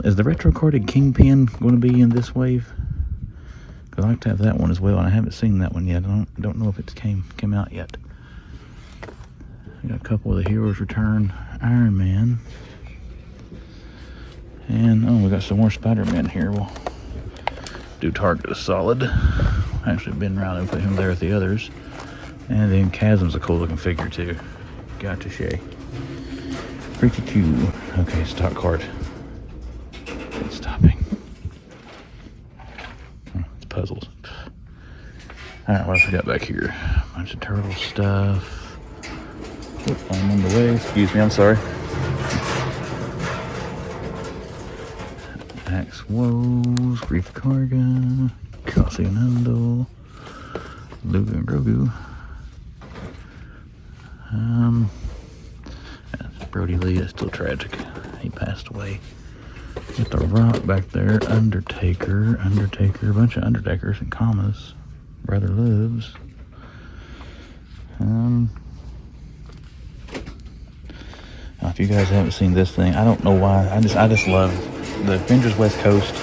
Is the retro carded Kingpin going to be in this wave? Because I like to have that one as well, and I haven't seen that one yet. I don't know if it came out yet. I got a couple of the Heroes Return, Iron Man, and oh, we got some more Spider-Man here. We'll do Target a solid. Actually been around and put him there with the others. And then Chasm's a cool looking figure too. Gotcha Shay. Pretty cool. Okay, stock card. It's stopping. Oh, it's puzzles. Alright, what else we got back here? Bunch of turtle stuff. Oop, I'm on the way. Excuse me, I'm sorry. Axe Woes, Grief Karga, Cassianando, Luga and Grogu. Brody Lee is still tragic. He passed away. Got the Rock back there, Undertaker, a bunch of Undertakers and commas. Brother Lives. If you guys haven't seen this thing, I don't know why. I just love the Avengers West Coast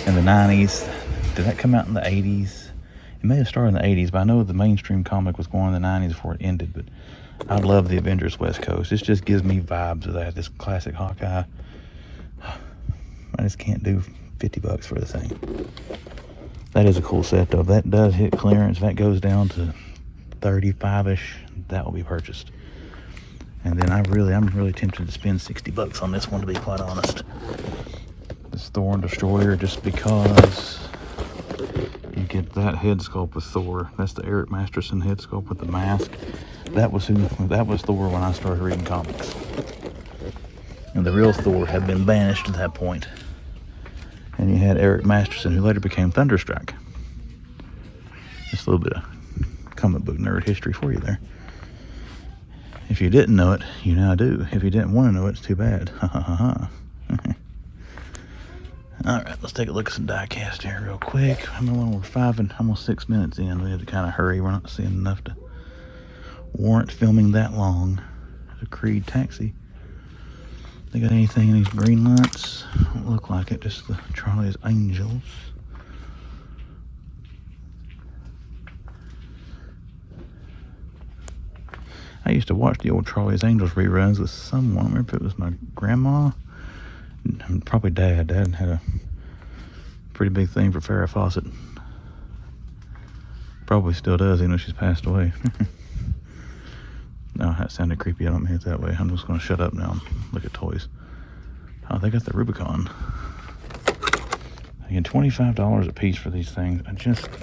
in the 90s. Did that come out in the 80s? It may have started in the 80s, but I know the mainstream comic was going in the 90s before it ended. But I love the Avengers West Coast. This just gives me vibes of that. This classic Hawkeye. I just can't do $50 for the thing. That is a cool set though. If that does hit clearance, if that goes down to 35-ish, that will be purchased. And then I'm really tempted to spend $60 on this one, to be quite honest. This Thor Destroyer, just because you get that head sculpt with Thor. That's the Eric Masterson head sculpt with the mask. That was Thor when I started reading comics. And the real Thor had been banished at that point. And you had Eric Masterson, who later became Thunderstrike. Just a little bit of comic book nerd history for you there. If you didn't know it, you now do. If you didn't want to know it, it's too bad. Ha ha ha ha. Alright, let's take a look at some die cast here real quick. We're 5 and almost 6 minutes in. We have to kind of hurry. We're not seeing enough to warrant filming that long. There's a Creed taxi. They got anything in these green lights? Don't look like it, just the Charlie's Angels. I used to watch the old Charlie's Angels reruns with someone. I remember if it was my grandma, probably Dad. Dad had a pretty big thing for Farrah Fawcett. Probably still does, even though she's passed away. No, that sounded creepy. I don't mean it that way. I'm just going to shut up now and look at toys. Oh, they got the Rubicon. Again, $25 a piece for these things.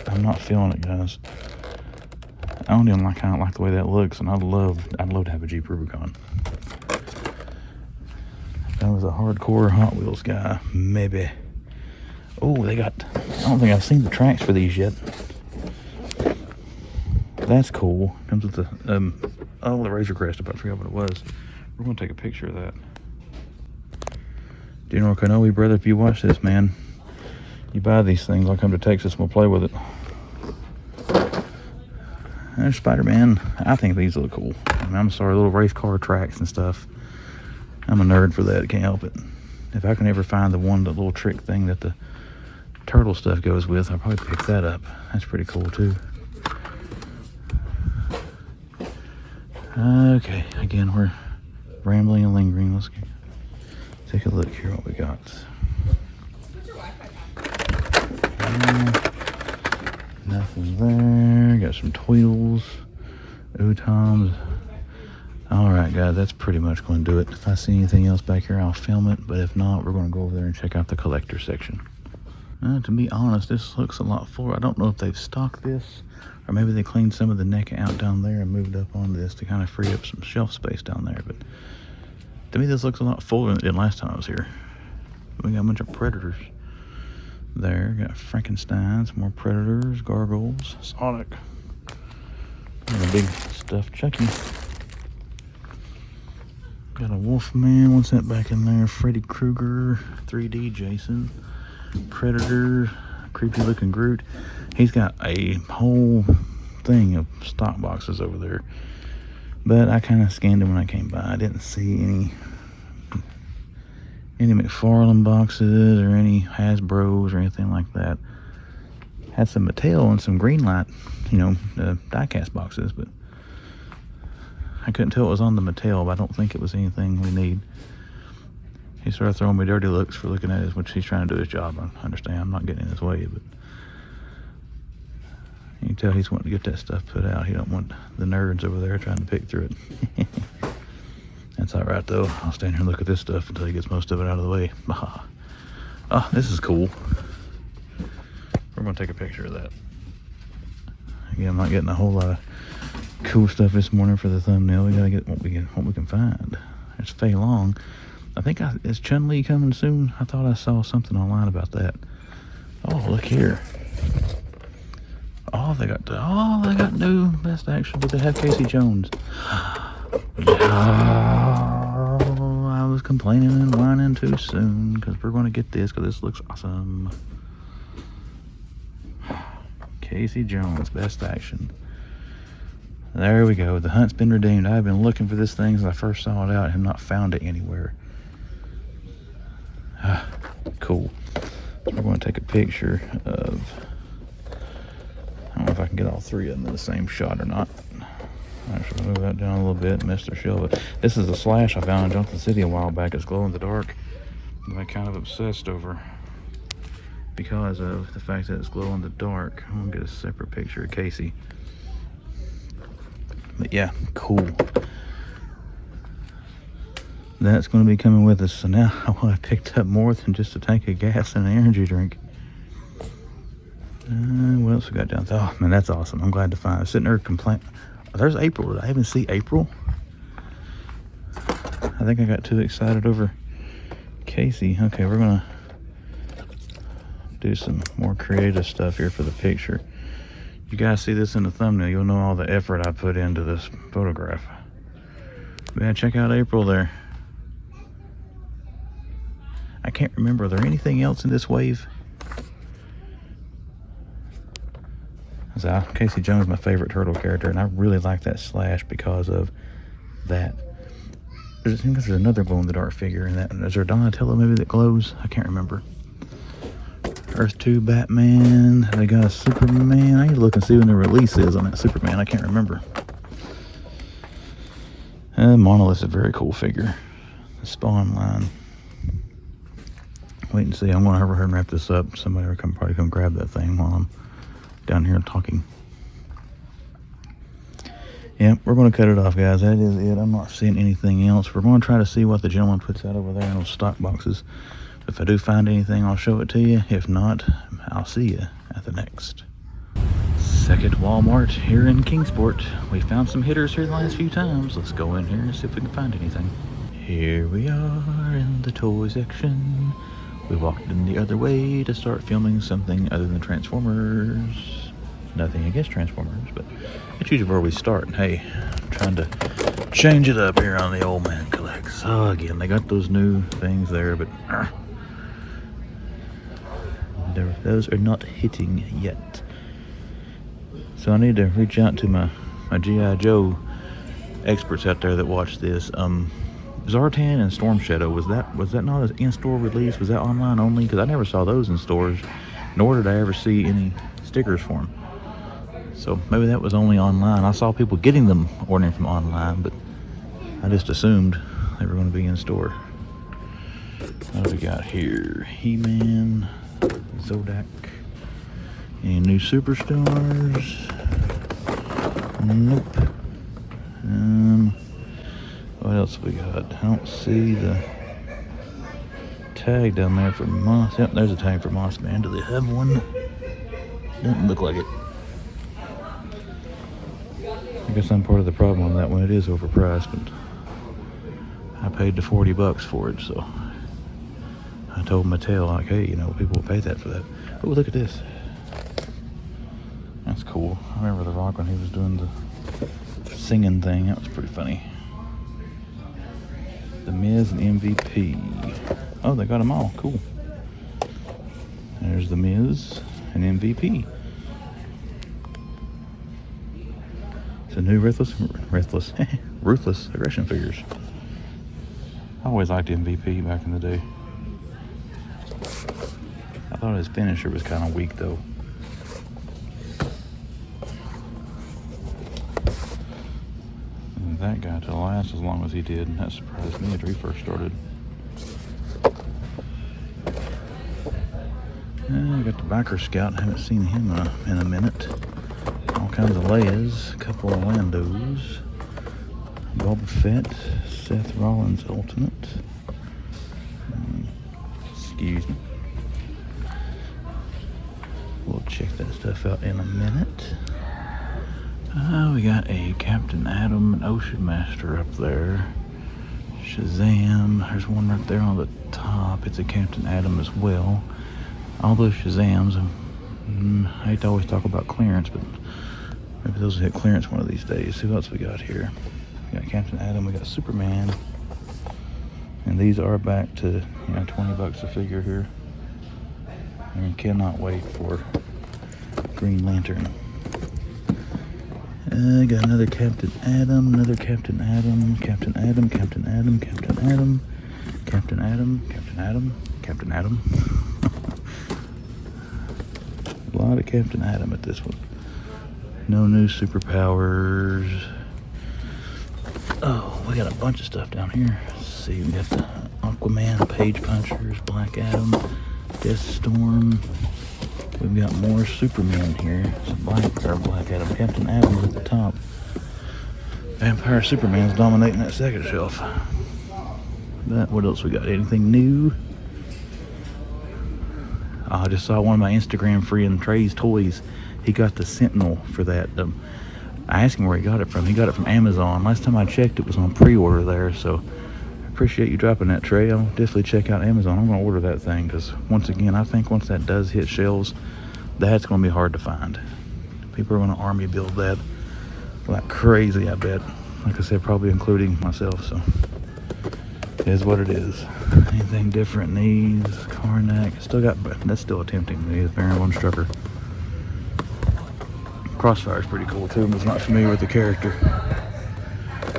I'm not feeling it, guys. I don't even kind of like the way that looks, and I'd love to have a Jeep Rubicon. If I was a hardcore Hot Wheels guy, maybe. Oh, I don't think I've seen the tracks for these yet. That's cool. Comes with the, the Razor Crest, I forgot what it was. We're going to take a picture of that. General Kenobi, brother, if you watch this, man, you buy these things, I'll come to Texas and we'll play with it. There's Spider-Man. I think these look cool. I mean, I'm sorry, little race car tracks and stuff. I'm a nerd for that, can't help it. If I can ever find the little trick thing that the turtle stuff goes with, I'll probably pick that up. That's pretty cool too. Okay, again, we're rambling and lingering. Let's take a look here what we got. Nothing there. Got some Tweedles, Utoms. Alright guys, that's pretty much going to do it. If I see anything else back here, I'll film it. But if not, we're going to go over there and check out the collector section. To be honest, this looks a lot fuller. I don't know if they've stocked this, or maybe they cleaned some of the neck out down there and moved up onto this to kind of free up some shelf space down there. But to me, this looks a lot fuller than it did last time I was here. We got a bunch of Predators there. Got Frankensteins, more Predators, Gargoyles, Sonic, and a big stuffed Chucky. Got a Wolfman, what's that back in there? Freddy Krueger, 3D Jason, Predator, creepy looking Groot. He's got a whole thing of stock boxes over there. But I kind of scanned them when I came by. I didn't see any McFarlane boxes or any Hasbros or anything like that. Had some Mattel and some Greenlight, die-cast boxes, but I couldn't tell it was on the Mattel, but I don't think it was anything we need. He started throwing me dirty looks for looking at it, which he's trying to do his job. I understand, I'm not getting in his way, but you can tell he's wanting to get that stuff put out. He don't want the nerds over there trying to pick through it. That's all right, though. I'll stand here and look at this stuff until he gets most of it out of the way. Oh, this is cool. We're going to take a picture of that. Again, I'm not getting a whole lot of cool stuff this morning for the thumbnail. We got to get what we can find. There's Fei Long. I think is Chun-Li coming soon? I thought I saw something online about that. Oh, look here. Oh, they got new Best Action, but they have Casey Jones. Oh, I was complaining and whining too soon because we're going to get this because this looks awesome. Casey Jones, Best Action. There we go. The hunt's been redeemed. I've been looking for this thing since I first saw it out and have not found it anywhere. Cool. So we're going to take a picture of... I don't know if I can get all three of them in the same shot or not. Actually, move that down a little bit, missed their shell. But this is a Slash I found in Johnson City a while back. It's glow in the dark. I'm kind of obsessed over because of the fact that it's glow in the dark. I'm gonna get a separate picture of Casey. But yeah, cool. That's going to be coming with us. So now I picked up more than just a tank of gas and an energy drink. What else we got down there? Oh man, that's awesome. I'm glad to find it. Sitting there complaining. Oh, there's April. Did I even see April? I think I got too excited over Casey. Okay, we're gonna do some more creative stuff here for the picture. You guys see this in the thumbnail, you'll know all the effort I put into this photograph. But yeah, check out April there. I can't remember, are there anything else in this wave? Casey Jones is my favorite turtle character, and I really like that Slash because of that. I think there's another glow-in-the-dark figure in that. Is there a Donatello maybe that glows? I can't remember. Earth 2 Batman. They got a Superman. I need to look and see when the release is on that Superman. I can't remember. Monolith's a very cool figure. The Spawn line. Wait and see. I'm going to hurry and wrap this up. Somebody will probably come grab that thing while I'm down here talking. Yeah, we're going to cut it off, guys. That is it. I'm not seeing anything else. We're going to try to see what the gentleman puts out over there in those stock boxes. If I do find anything, I'll show it to you. If not, I'll see you at the next Second Walmart here in Kingsport. We found some hitters here the last few times. Let's go in here and see if we can find anything. Here we are in the toy section. We walked in the other way to start filming something other than Transformers. Nothing against Transformers, but that's usually where we start. Hey, I'm trying change it up here on the old man collects. Oh, again, they got those new things there, but those are not hitting yet. So I need to reach out to my G.I. Joe experts out there that watch this. Zartan and Storm Shadow, was that not an in-store release? Was that online only? Because I never saw those in stores, nor did I ever see any stickers for them. So maybe that was only online. I saw people getting them, ordering from online, but I just assumed they were going to be in store. What do we got here? He-Man, Zodak. Any new superstars? Nope. What else we got? I don't see the tag down there for Moss. Yep, there's a tag for Moss Man. Do they have one? Doesn't look like it. I guess I'm part of the problem on that one. It is overpriced, but I paid the $40 for it, so I told Mattel, like, hey, you know, people will pay that for that. Oh, look at this. That's cool. I remember The Rock when he was doing the singing thing. That was pretty funny. The Miz and MVP. Oh, they got them all. Cool. There's The Miz and MVP. It's a new Ruthless Aggression figures. I always liked MVP back in the day. I thought his finisher was kind of weak, though. And that guy to last as long as he did, and that surprised me after he first started. I got the Biker Scout. I haven't seen him in a minute. All kinds of Leias, a couple of Landos, Boba Fett, Seth Rollins Ultimate. Excuse me. We'll check that stuff out in a minute. We got a Captain Atom and Ocean Master up there. Shazam. There's one right there on the top. It's a Captain Atom as well. All those Shazams. I hate to always talk about clearance, but maybe those will hit clearance one of these days. See what else we got here. We got Captain Atom. We got Superman. And these are back to, $20 a figure here. And cannot wait for Green Lantern. Got another Captain Atom, another Captain Atom, Captain Atom, Captain Atom, Captain Atom, Captain Atom, Captain Atom, Captain Atom. A lot of Captain Atom at this one. No new superpowers. Oh, we got a bunch of stuff down here. Let's see, we got the Aquaman, Page Punchers, Black Adam, Deathstorm. We've got more Superman here. Some Black Adam, Captain Atom at the top. Vampire Superman's dominating that second shelf. But what else we got? Anything new? I just saw one of my Instagram friend Trey's Toys. He got the Sentinel for that. I asked him where he got it from. He got it from Amazon. Last time I checked, it was on pre-order there. So I appreciate you dropping that, Trey. I'll definitely check out Amazon. I'm going to order that thing because, once again, I think once that does hit shelves, that's going to be hard to find. People are going to army build that like crazy, I bet. Like I said, probably including myself. So it is what it is. Anything different? Knees, Karnak. Still got, that's still attempting to me. Baron Von Strucker. Crossfire's pretty cool too. I was not familiar with the character.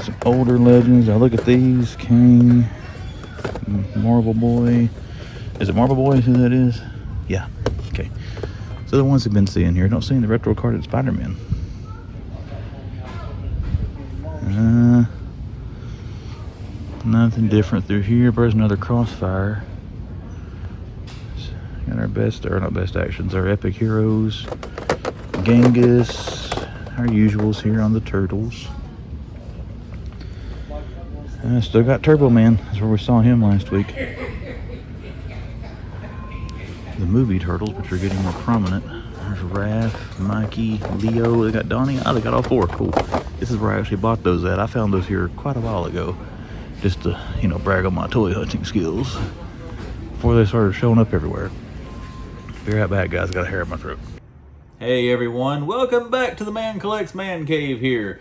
Some older legends. Now look at these. King, Marvel Boy. Is it Marvel Boy? Who that is? Yeah. Okay. So the ones I've been seeing here. Don't see the retro carded Spider-Man. Nothing different through here. There's another Crossfire. Got our not best actions. Our epic heroes. Genghis. Our usuals here on the Turtles. Still got Turbo Man. That's where we saw him last week. The movie Turtles, which are getting more prominent. There's Raph, Mikey, Leo. They got Donnie. Oh, they got all four. Cool. This is where I actually bought those at. I found those here quite a while ago. Just to, brag on my toy hunting skills. Before they started showing up everywhere. Be right back, guys. I got a hair in my throat. Hey everyone, welcome back to the Man Collects Man Cave here.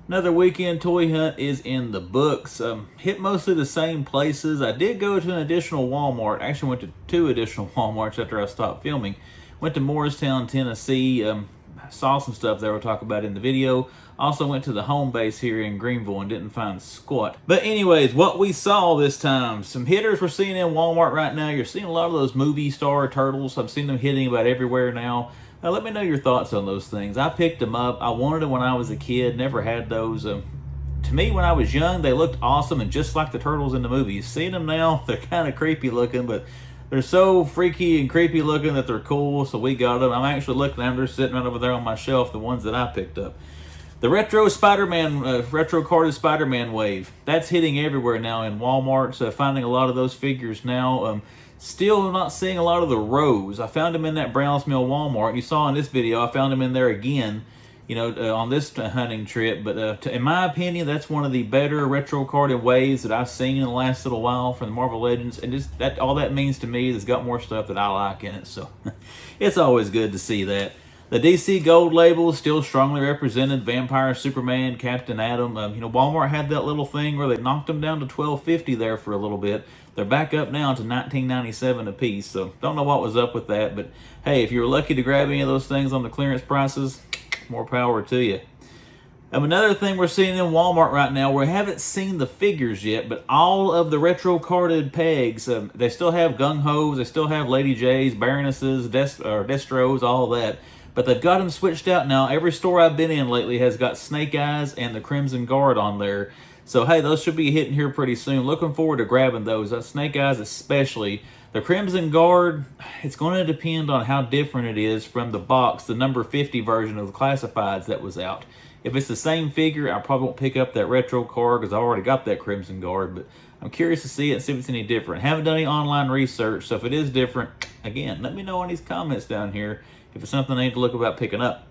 Another weekend toy hunt is in the books. Hit mostly the same places. I did go to an additional Walmart. Actually went to 2 additional Walmarts after I stopped filming. Went to Morristown, Tennessee. Saw some stuff that we'll talk about in the video. Also went to the home base here in Greenville and didn't find squat. But anyways, what we saw this time, some hitters we're seeing in Walmart right now. You're seeing a lot of those movie star turtles. I've seen them hitting about everywhere now. Let me know your thoughts on those things. I picked them up. I wanted them when I was a kid. Never had those. To me, when I was young, they looked awesome and just like the turtles in the movies. Seeing them now, they're kind of creepy looking, but they're so freaky and creepy looking that they're cool, so we got them. I'm actually looking at them. They're sitting right over there on my shelf, the ones that I picked up. The retro Spider-Man, retro carded Spider-Man wave, that's hitting everywhere now in Walmart. So finding a lot of those figures now. Still not seeing a lot of the Rose. I found them in that Browns Mill Walmart. You saw in this video, I found them in there again, you know, on this hunting trip. But in my opinion, that's one of the better retro carded waves that I've seen in the last little while from the Marvel Legends. And just that, all that means to me is it's got more stuff that I like in it. So it's always good to see that. The DC Gold label still strongly represented. Vampire, Superman, Captain Atom. You know, Walmart had that little thing where they knocked them down to $12.50 there for a little bit. They're back up now to $19.97 a piece. So don't know what was up with that. But hey, if you were lucky to grab any of those things on the clearance prices, more power to you. Another thing we're seeing in Walmart right now, we haven't seen the figures yet, but all of the retro carded pegs, they still have Gung-Hos, they still have Lady J's, Baronesses, Destros, all that. But they've got them switched out now. Every store I've been in lately has got Snake Eyes and the Crimson Guard on there. So, hey, those should be hitting here pretty soon. Looking forward to grabbing those. That Snake Eyes especially. The Crimson Guard, it's going to depend on how different it is from the box, the number 50 version of the Classifieds that was out. If it's the same figure, I probably won't pick up that retro card because I already got that Crimson Guard. But I'm curious to see it and see if it's any different. Haven't done any online research, so if it is different, again, let me know in these comments down here if it's something I need to look about picking up.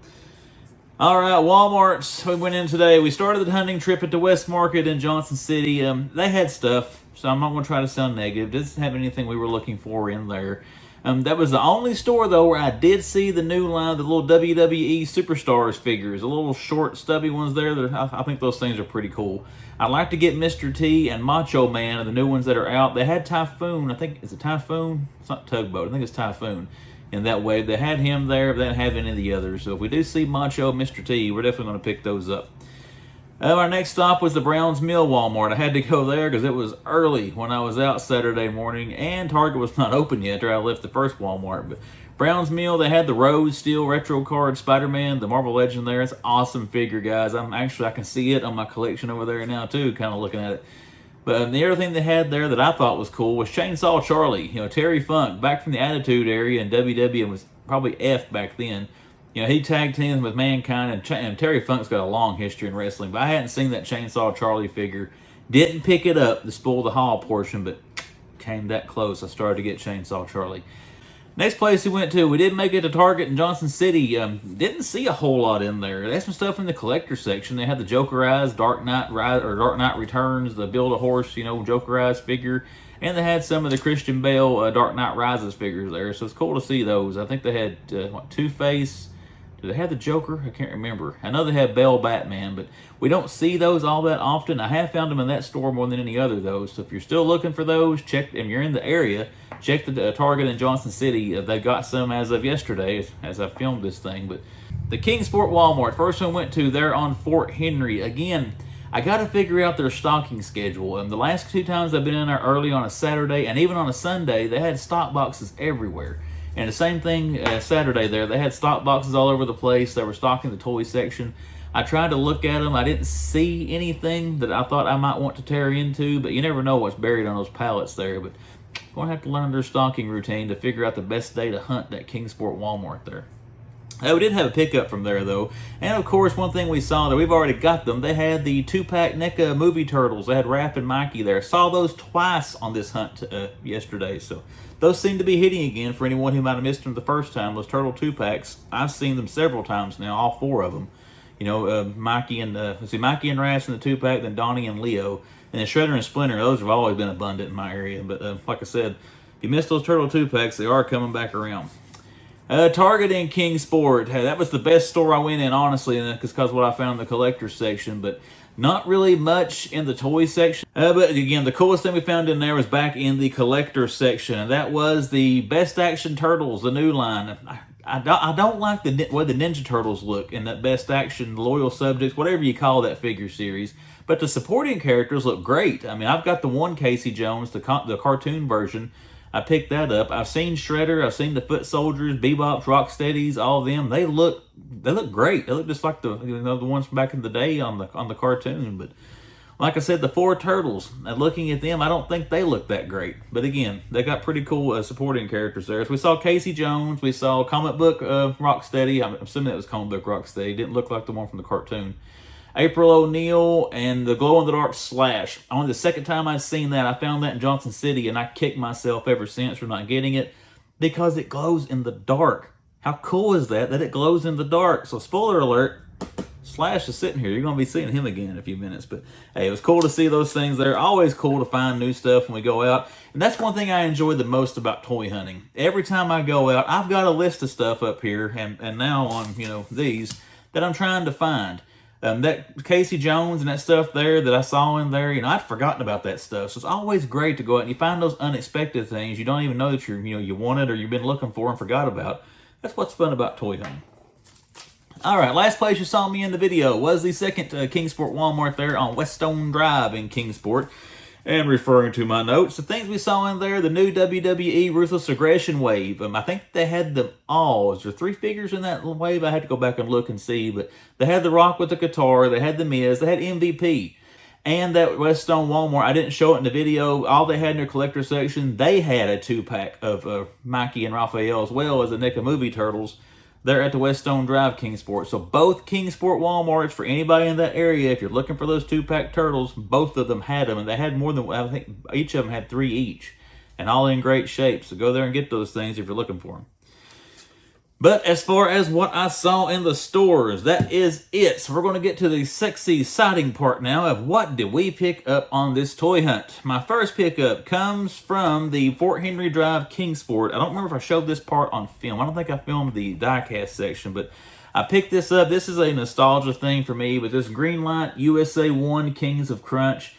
All right, Walmart's, we went in today. We started the hunting trip at the West Market in Johnson City. They had stuff, so I'm not going to try to sound negative. It doesn't have anything we were looking for in there. That was the only store, though, where I did see the new line, the little WWE Superstars figures, the little short, stubby ones there. I think those things are pretty cool. I'd like to get Mr. T and Macho Man, the new ones that are out. They had Typhoon. I think, is it Typhoon? It's not Tugboat. I think it's Typhoon. In that wave, they had him there, but they didn't have any of the others. So if we do see Macho, Mr. T, we're definitely going to pick those up. Our next stop was the Browns Mill Walmart. I had to go there because it was early when I was out Saturday morning, and Target was not open yet after I left the first Walmart. But Browns Mill, they had the Rose Steel Retro Card Spider-Man, the Marvel Legend there. It's an awesome figure, guys. I can see it on my collection over there now, too, kind of looking at it. But the other thing they had there that I thought was cool was Chainsaw Charlie. You know, Terry Funk, back from the Attitude Era in WWE, and was probably F back then. You know, he tag teamed with Mankind, and Terry Funk's got a long history in wrestling. But I hadn't seen that Chainsaw Charlie figure. Didn't pick it up to spoil the haul portion, but came that close. I started to get Chainsaw Charlie. Next place we went to, we did make it to Target in Johnson City. Didn't see a whole lot in there. They had some stuff in the collector section. They had the Joker Eyes, Dark Knight Returns, the Build-A-Horse, you know, Joker Eyes figure. And they had some of the Christian Bale Dark Knight Rises figures there. So it's cool to see those. I think they had, Two-Face. Did they have the Joker? I can't remember. I know they had Bale Batman, but we don't see those all that often. I have found them in that store more than any other, though. So if you're still looking for those, check, and you're in the area, check the Target in Johnson City. They got some as of yesterday, as I filmed this thing. But the Kingsport Walmart, first one I went to, there on Fort Henry. Again, I got to figure out their stocking schedule. The last 2 times I've been in there early on a Saturday, and even on a Sunday, they had stock boxes everywhere. And the same thing Saturday there. They had stock boxes all over the place. They were stocking the toy section. I tried to look at them. I didn't see anything that I thought I might want to tear into, but you never know what's buried on those pallets there. But I'm going to have to learn their stocking routine to figure out the best day to hunt that Kingsport Walmart there. We did have a pickup from there, though. And, of course, one thing we saw there, we've already got them. They had the 2-pack NECA movie turtles. They had Raph and Mikey there. Saw those twice on this hunt yesterday. So those seem to be hitting again for anyone who might have missed them the first time. Those turtle 2-packs, I've seen them several times now, all 4 of them. You know, Mikey and Raph's in the 2-pack, then Donnie and Leo. And then Shredder and Splinter, those have always been abundant in my area. But like I said, if you missed those turtle 2-packs, they are coming back around. Target and Kingsport. Hey, that was the best store I went in, honestly, and because what I found in the collector's section, but not really much in the toy section. But again, the coolest thing we found in there was back in the collector section, and that was the Best Action Turtles, the new line. I don't like the way the Ninja Turtles look in that Best Action Loyal Subjects, whatever you call that figure series. But the supporting characters look great. I mean, I've got the one Casey Jones, the cartoon version. I picked that up. I've seen Shredder. I've seen the Foot Soldiers, Bebops, Rocksteadies, all of them. They look great. They look just like the ones from back in the day on the cartoon. But like I said, the four Turtles. And looking at them, I don't think they look that great. But again, they got pretty cool supporting characters there. So we saw Casey Jones. We saw comic book Rocksteady. I'm assuming that was comic book Rocksteady. Didn't look like the one from the cartoon. April O'Neil and the glow-in-the-dark Slash. Only the second time I've seen that, I found that in Johnson City, and I kicked myself ever since for not getting it because it glows in the dark. How cool is that it glows in the dark? So spoiler alert, Slash is sitting here. You're going to be seeing him again in a few minutes. But hey, it was cool to see those things there. Always cool to find new stuff when we go out. And that's one thing I enjoy the most about toy hunting. Every time I go out, I've got a list of stuff up here and now on, these that I'm trying to find. That Casey Jones and that stuff there that I saw in there, I'd forgotten about that stuff. So it's always great to go out and you find those unexpected things you don't even know that you wanted or you've been looking for and forgot about. That's what's fun about toy hunting. All right, last place you saw me in the video was the second Kingsport Walmart there on Weststone Drive in Kingsport. And referring to my notes, the things we saw in there, the new WWE Ruthless Aggression wave. I think they had them all. Is there 3 figures in that wave? I had to go back and look and see. But they had The Rock with the guitar. They had The Miz. They had MVP. And that Weststone Walmart, I didn't show it in the video. All they had in their collector section, they had a 2-pack of Mikey and Raphael as well as the NECA Movie Turtles. They're at the Weststone Drive Kingsport. So both Kingsport Walmarts, for anybody in that area, if you're looking for those 2-pack turtles, both of them had them. And they had more than, I think each of them had 3 each. And all in great shape. So go there and get those things if you're looking for them. But as far as what I saw in the stores, that is it. So we're going to get to the sexy, exciting part now of what did we pick up on this toy hunt. My first pickup comes from the Fort Henry Drive Kingsport. I don't remember if I showed this part on film. I don't think I filmed the diecast section, but I picked this up. This is a nostalgia thing for me, but this Greenlight USA 1 Kings of Crunch.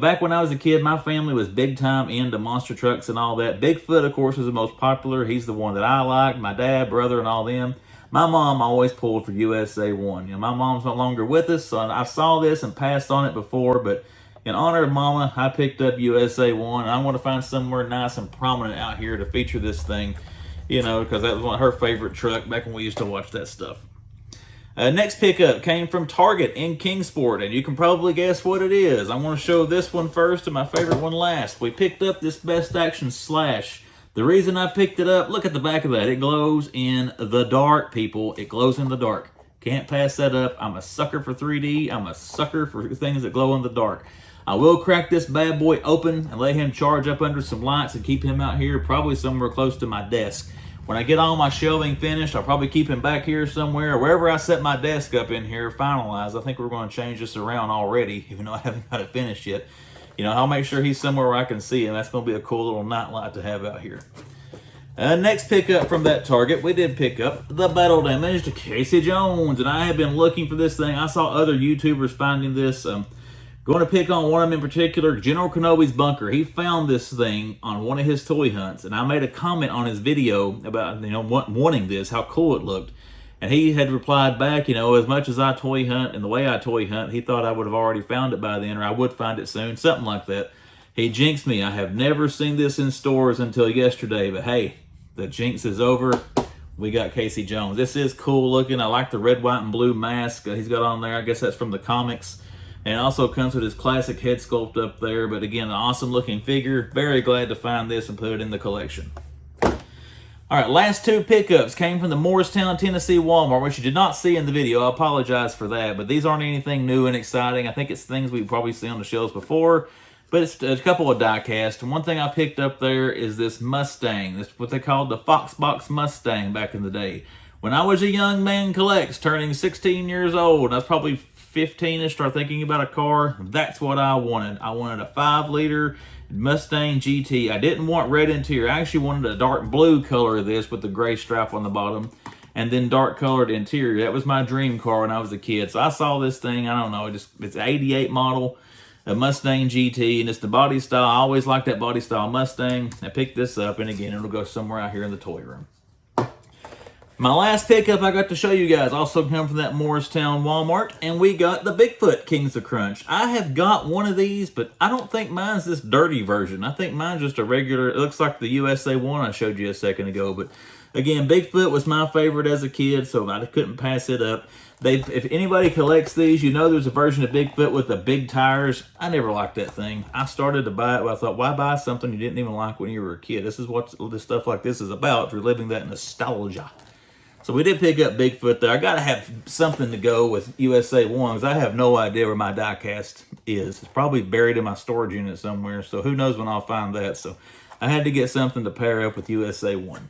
Back when I was a kid, my family was big time into monster trucks and all that. Bigfoot, of course, was the most popular. He's the one that I liked. My dad, brother, and all them. My mom always pulled for USA 1. My mom's no longer with us, so I saw this and passed on it before, but in honor of Mama, I picked up USA 1. And I want to find somewhere nice and prominent out here to feature this thing, because that was one of her favorite trucks back when we used to watch that stuff. Next pickup came from Target in Kingsport, and you can probably guess what it is. I want to show this one first and my favorite one last. We picked up this Best Action Slash. The reason I picked it up, look at the back of that. It glows in the dark, people. It glows in the dark. Can't pass that up. I'm a sucker for 3D. I'm a sucker for things that glow in the dark. I will crack this bad boy open and let him charge up under some lights and keep him out here, probably somewhere close to my desk. When I get all my shelving finished, I'll probably keep him back here somewhere, or wherever I set my desk up in here, finalized. I think we're going to change this around already, even though I haven't got it finished yet. I'll make sure he's somewhere where I can see him. That's going to be a cool little night light to have out here. Next pickup from that Target, we did pick up the Battle Damaged Casey Jones, and I have been looking for this thing. I saw other YouTubers finding this. Going to pick on one of them in particular, General Kenobi's bunker. He found this thing on one of his toy hunts, and I made a comment on his video about wanting this, how cool it looked. And he had replied back, as much as I toy hunt and the way I toy hunt, he thought I would have already found it by then, or I would find it soon, something like that. He jinxed me. I have never seen this in stores until yesterday, but hey, the jinx is over. We got Casey Jones. This is cool looking. I like the red, white, and blue mask he's got on there. I guess that's from the comics. And it also comes with his classic head sculpt up there. But again, an awesome looking figure. Very glad to find this and put it in the collection. All right, last 2 pickups came from the Morristown, Tennessee Walmart, which you did not see in the video. I apologize for that. But these aren't anything new and exciting. I think it's things we've probably seen on the shelves before. But it's a couple of die-cast. And one thing I picked up there is this Mustang. This is what they called the Foxbox Mustang back in the day. When I was a young man collects, turning 16 years old, I was probably 15-ish, start thinking about a car. That's what I wanted. I wanted a 5-liter Mustang GT. I didn't want red interior. I actually wanted a dark blue color of this with the gray stripe on the bottom, and then dark colored interior. That was my dream car when I was a kid. So I saw this thing, I don't know, it's an 88 model, a Mustang GT, and it's the body style. I always liked that body style Mustang. I picked this up, and again, it'll go somewhere out here in the toy room. My last pickup I got to show you guys also come from that Morristown Walmart, and we got the Bigfoot Kings of Crunch. I have got one of these, but I don't think mine's this dirty version. I think mine's just a regular, it looks like the USA one I showed you a second ago, but again, Bigfoot was my favorite as a kid, so I couldn't pass it up. If anybody collects these, you know there's a version of Bigfoot with the big tires. I never liked that thing. I started to buy it, but I thought, why buy something you didn't even like when you were a kid? This is what this stuff like this is about, reliving that nostalgia. So we did pick up Bigfoot there. I got to have something to go with USA 1 because I have no idea where my diecast is. It's probably buried in my storage unit somewhere, so who knows when I'll find that. So I had to get something to pair up with USA 1.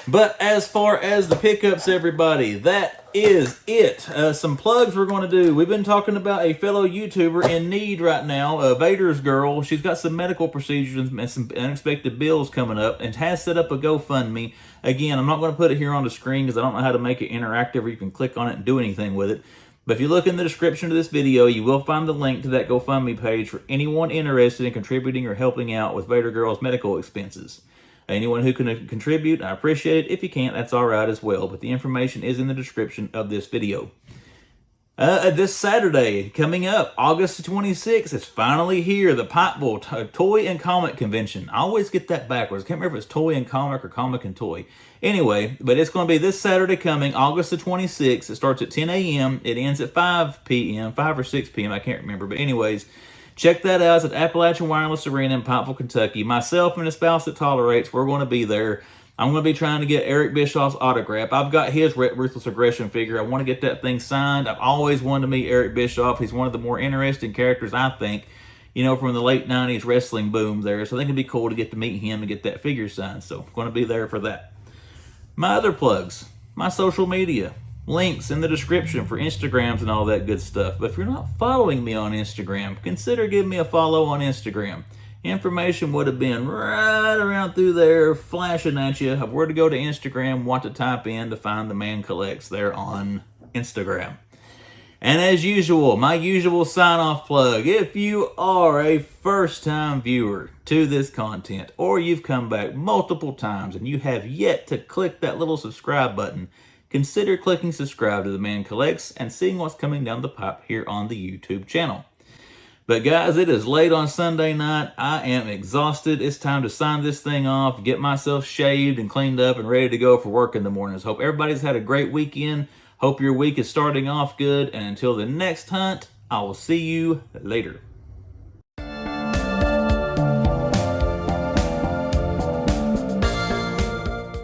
But as far as the pickups, everybody, that is it. Some plugs we're going to do. We've been talking about a fellow YouTuber in need right now, VadersGirl. She's got some medical procedures and some unexpected bills coming up and has set up a GoFundMe. Again, I'm not going to put it here on the screen because I don't know how to make it interactive or you can click on it and do anything with it. But if you look in the description of this video, you will find the link to that GoFundMe page for anyone interested in contributing or helping out with VaderGirl's medical expenses. Anyone who can contribute, I appreciate it. If you can't, that's all right as well. But the information is in the description of this video. This Saturday, coming up, August 26th, it's finally here. The Pikeville Toy and Comic Convention. I always get that backwards. I can't remember if it's Toy and Comic or Comic and Toy. Anyway, but it's going to be this Saturday coming, August the 26th. It starts at 10 a.m. It ends at 5 p.m., 5 or 6 p.m. I can't remember. But anyways, check that out. It's at Appalachian Wireless Arena in Pikeville, Kentucky. Myself and the spouse that tolerates, we're going to be there. I'm going to be trying to get Eric Bischoff's autograph. I've got his Ruthless Aggression figure. I want to get that thing signed. I've always wanted to meet Eric Bischoff. He's one of the more interesting characters, I think, you know, from the late 90s wrestling boom there. So I think it'd be cool to get to meet him and get that figure signed. So I'm going to be there for that. My other plugs, my social media. Links in the description for Instagrams and all that good stuff. But if you're not following me on Instagram, consider giving me a follow on Instagram. Information would have been right around through there flashing at you of where to go to Instagram, what to type in to find the Man Collects there on Instagram. And as usual, my usual sign-off plug, if you are a first-time viewer to this content or you've come back multiple times and you have yet to click that little subscribe button, consider clicking subscribe to The Man Collects and seeing what's coming down the pipe here on the YouTube channel. But guys, it is late on Sunday night. I am exhausted. It's time to sign this thing off, get myself shaved and cleaned up and ready to go for work in the mornings. Hope everybody's had a great weekend. Hope your week is starting off good. And until the next hunt, I will see you later.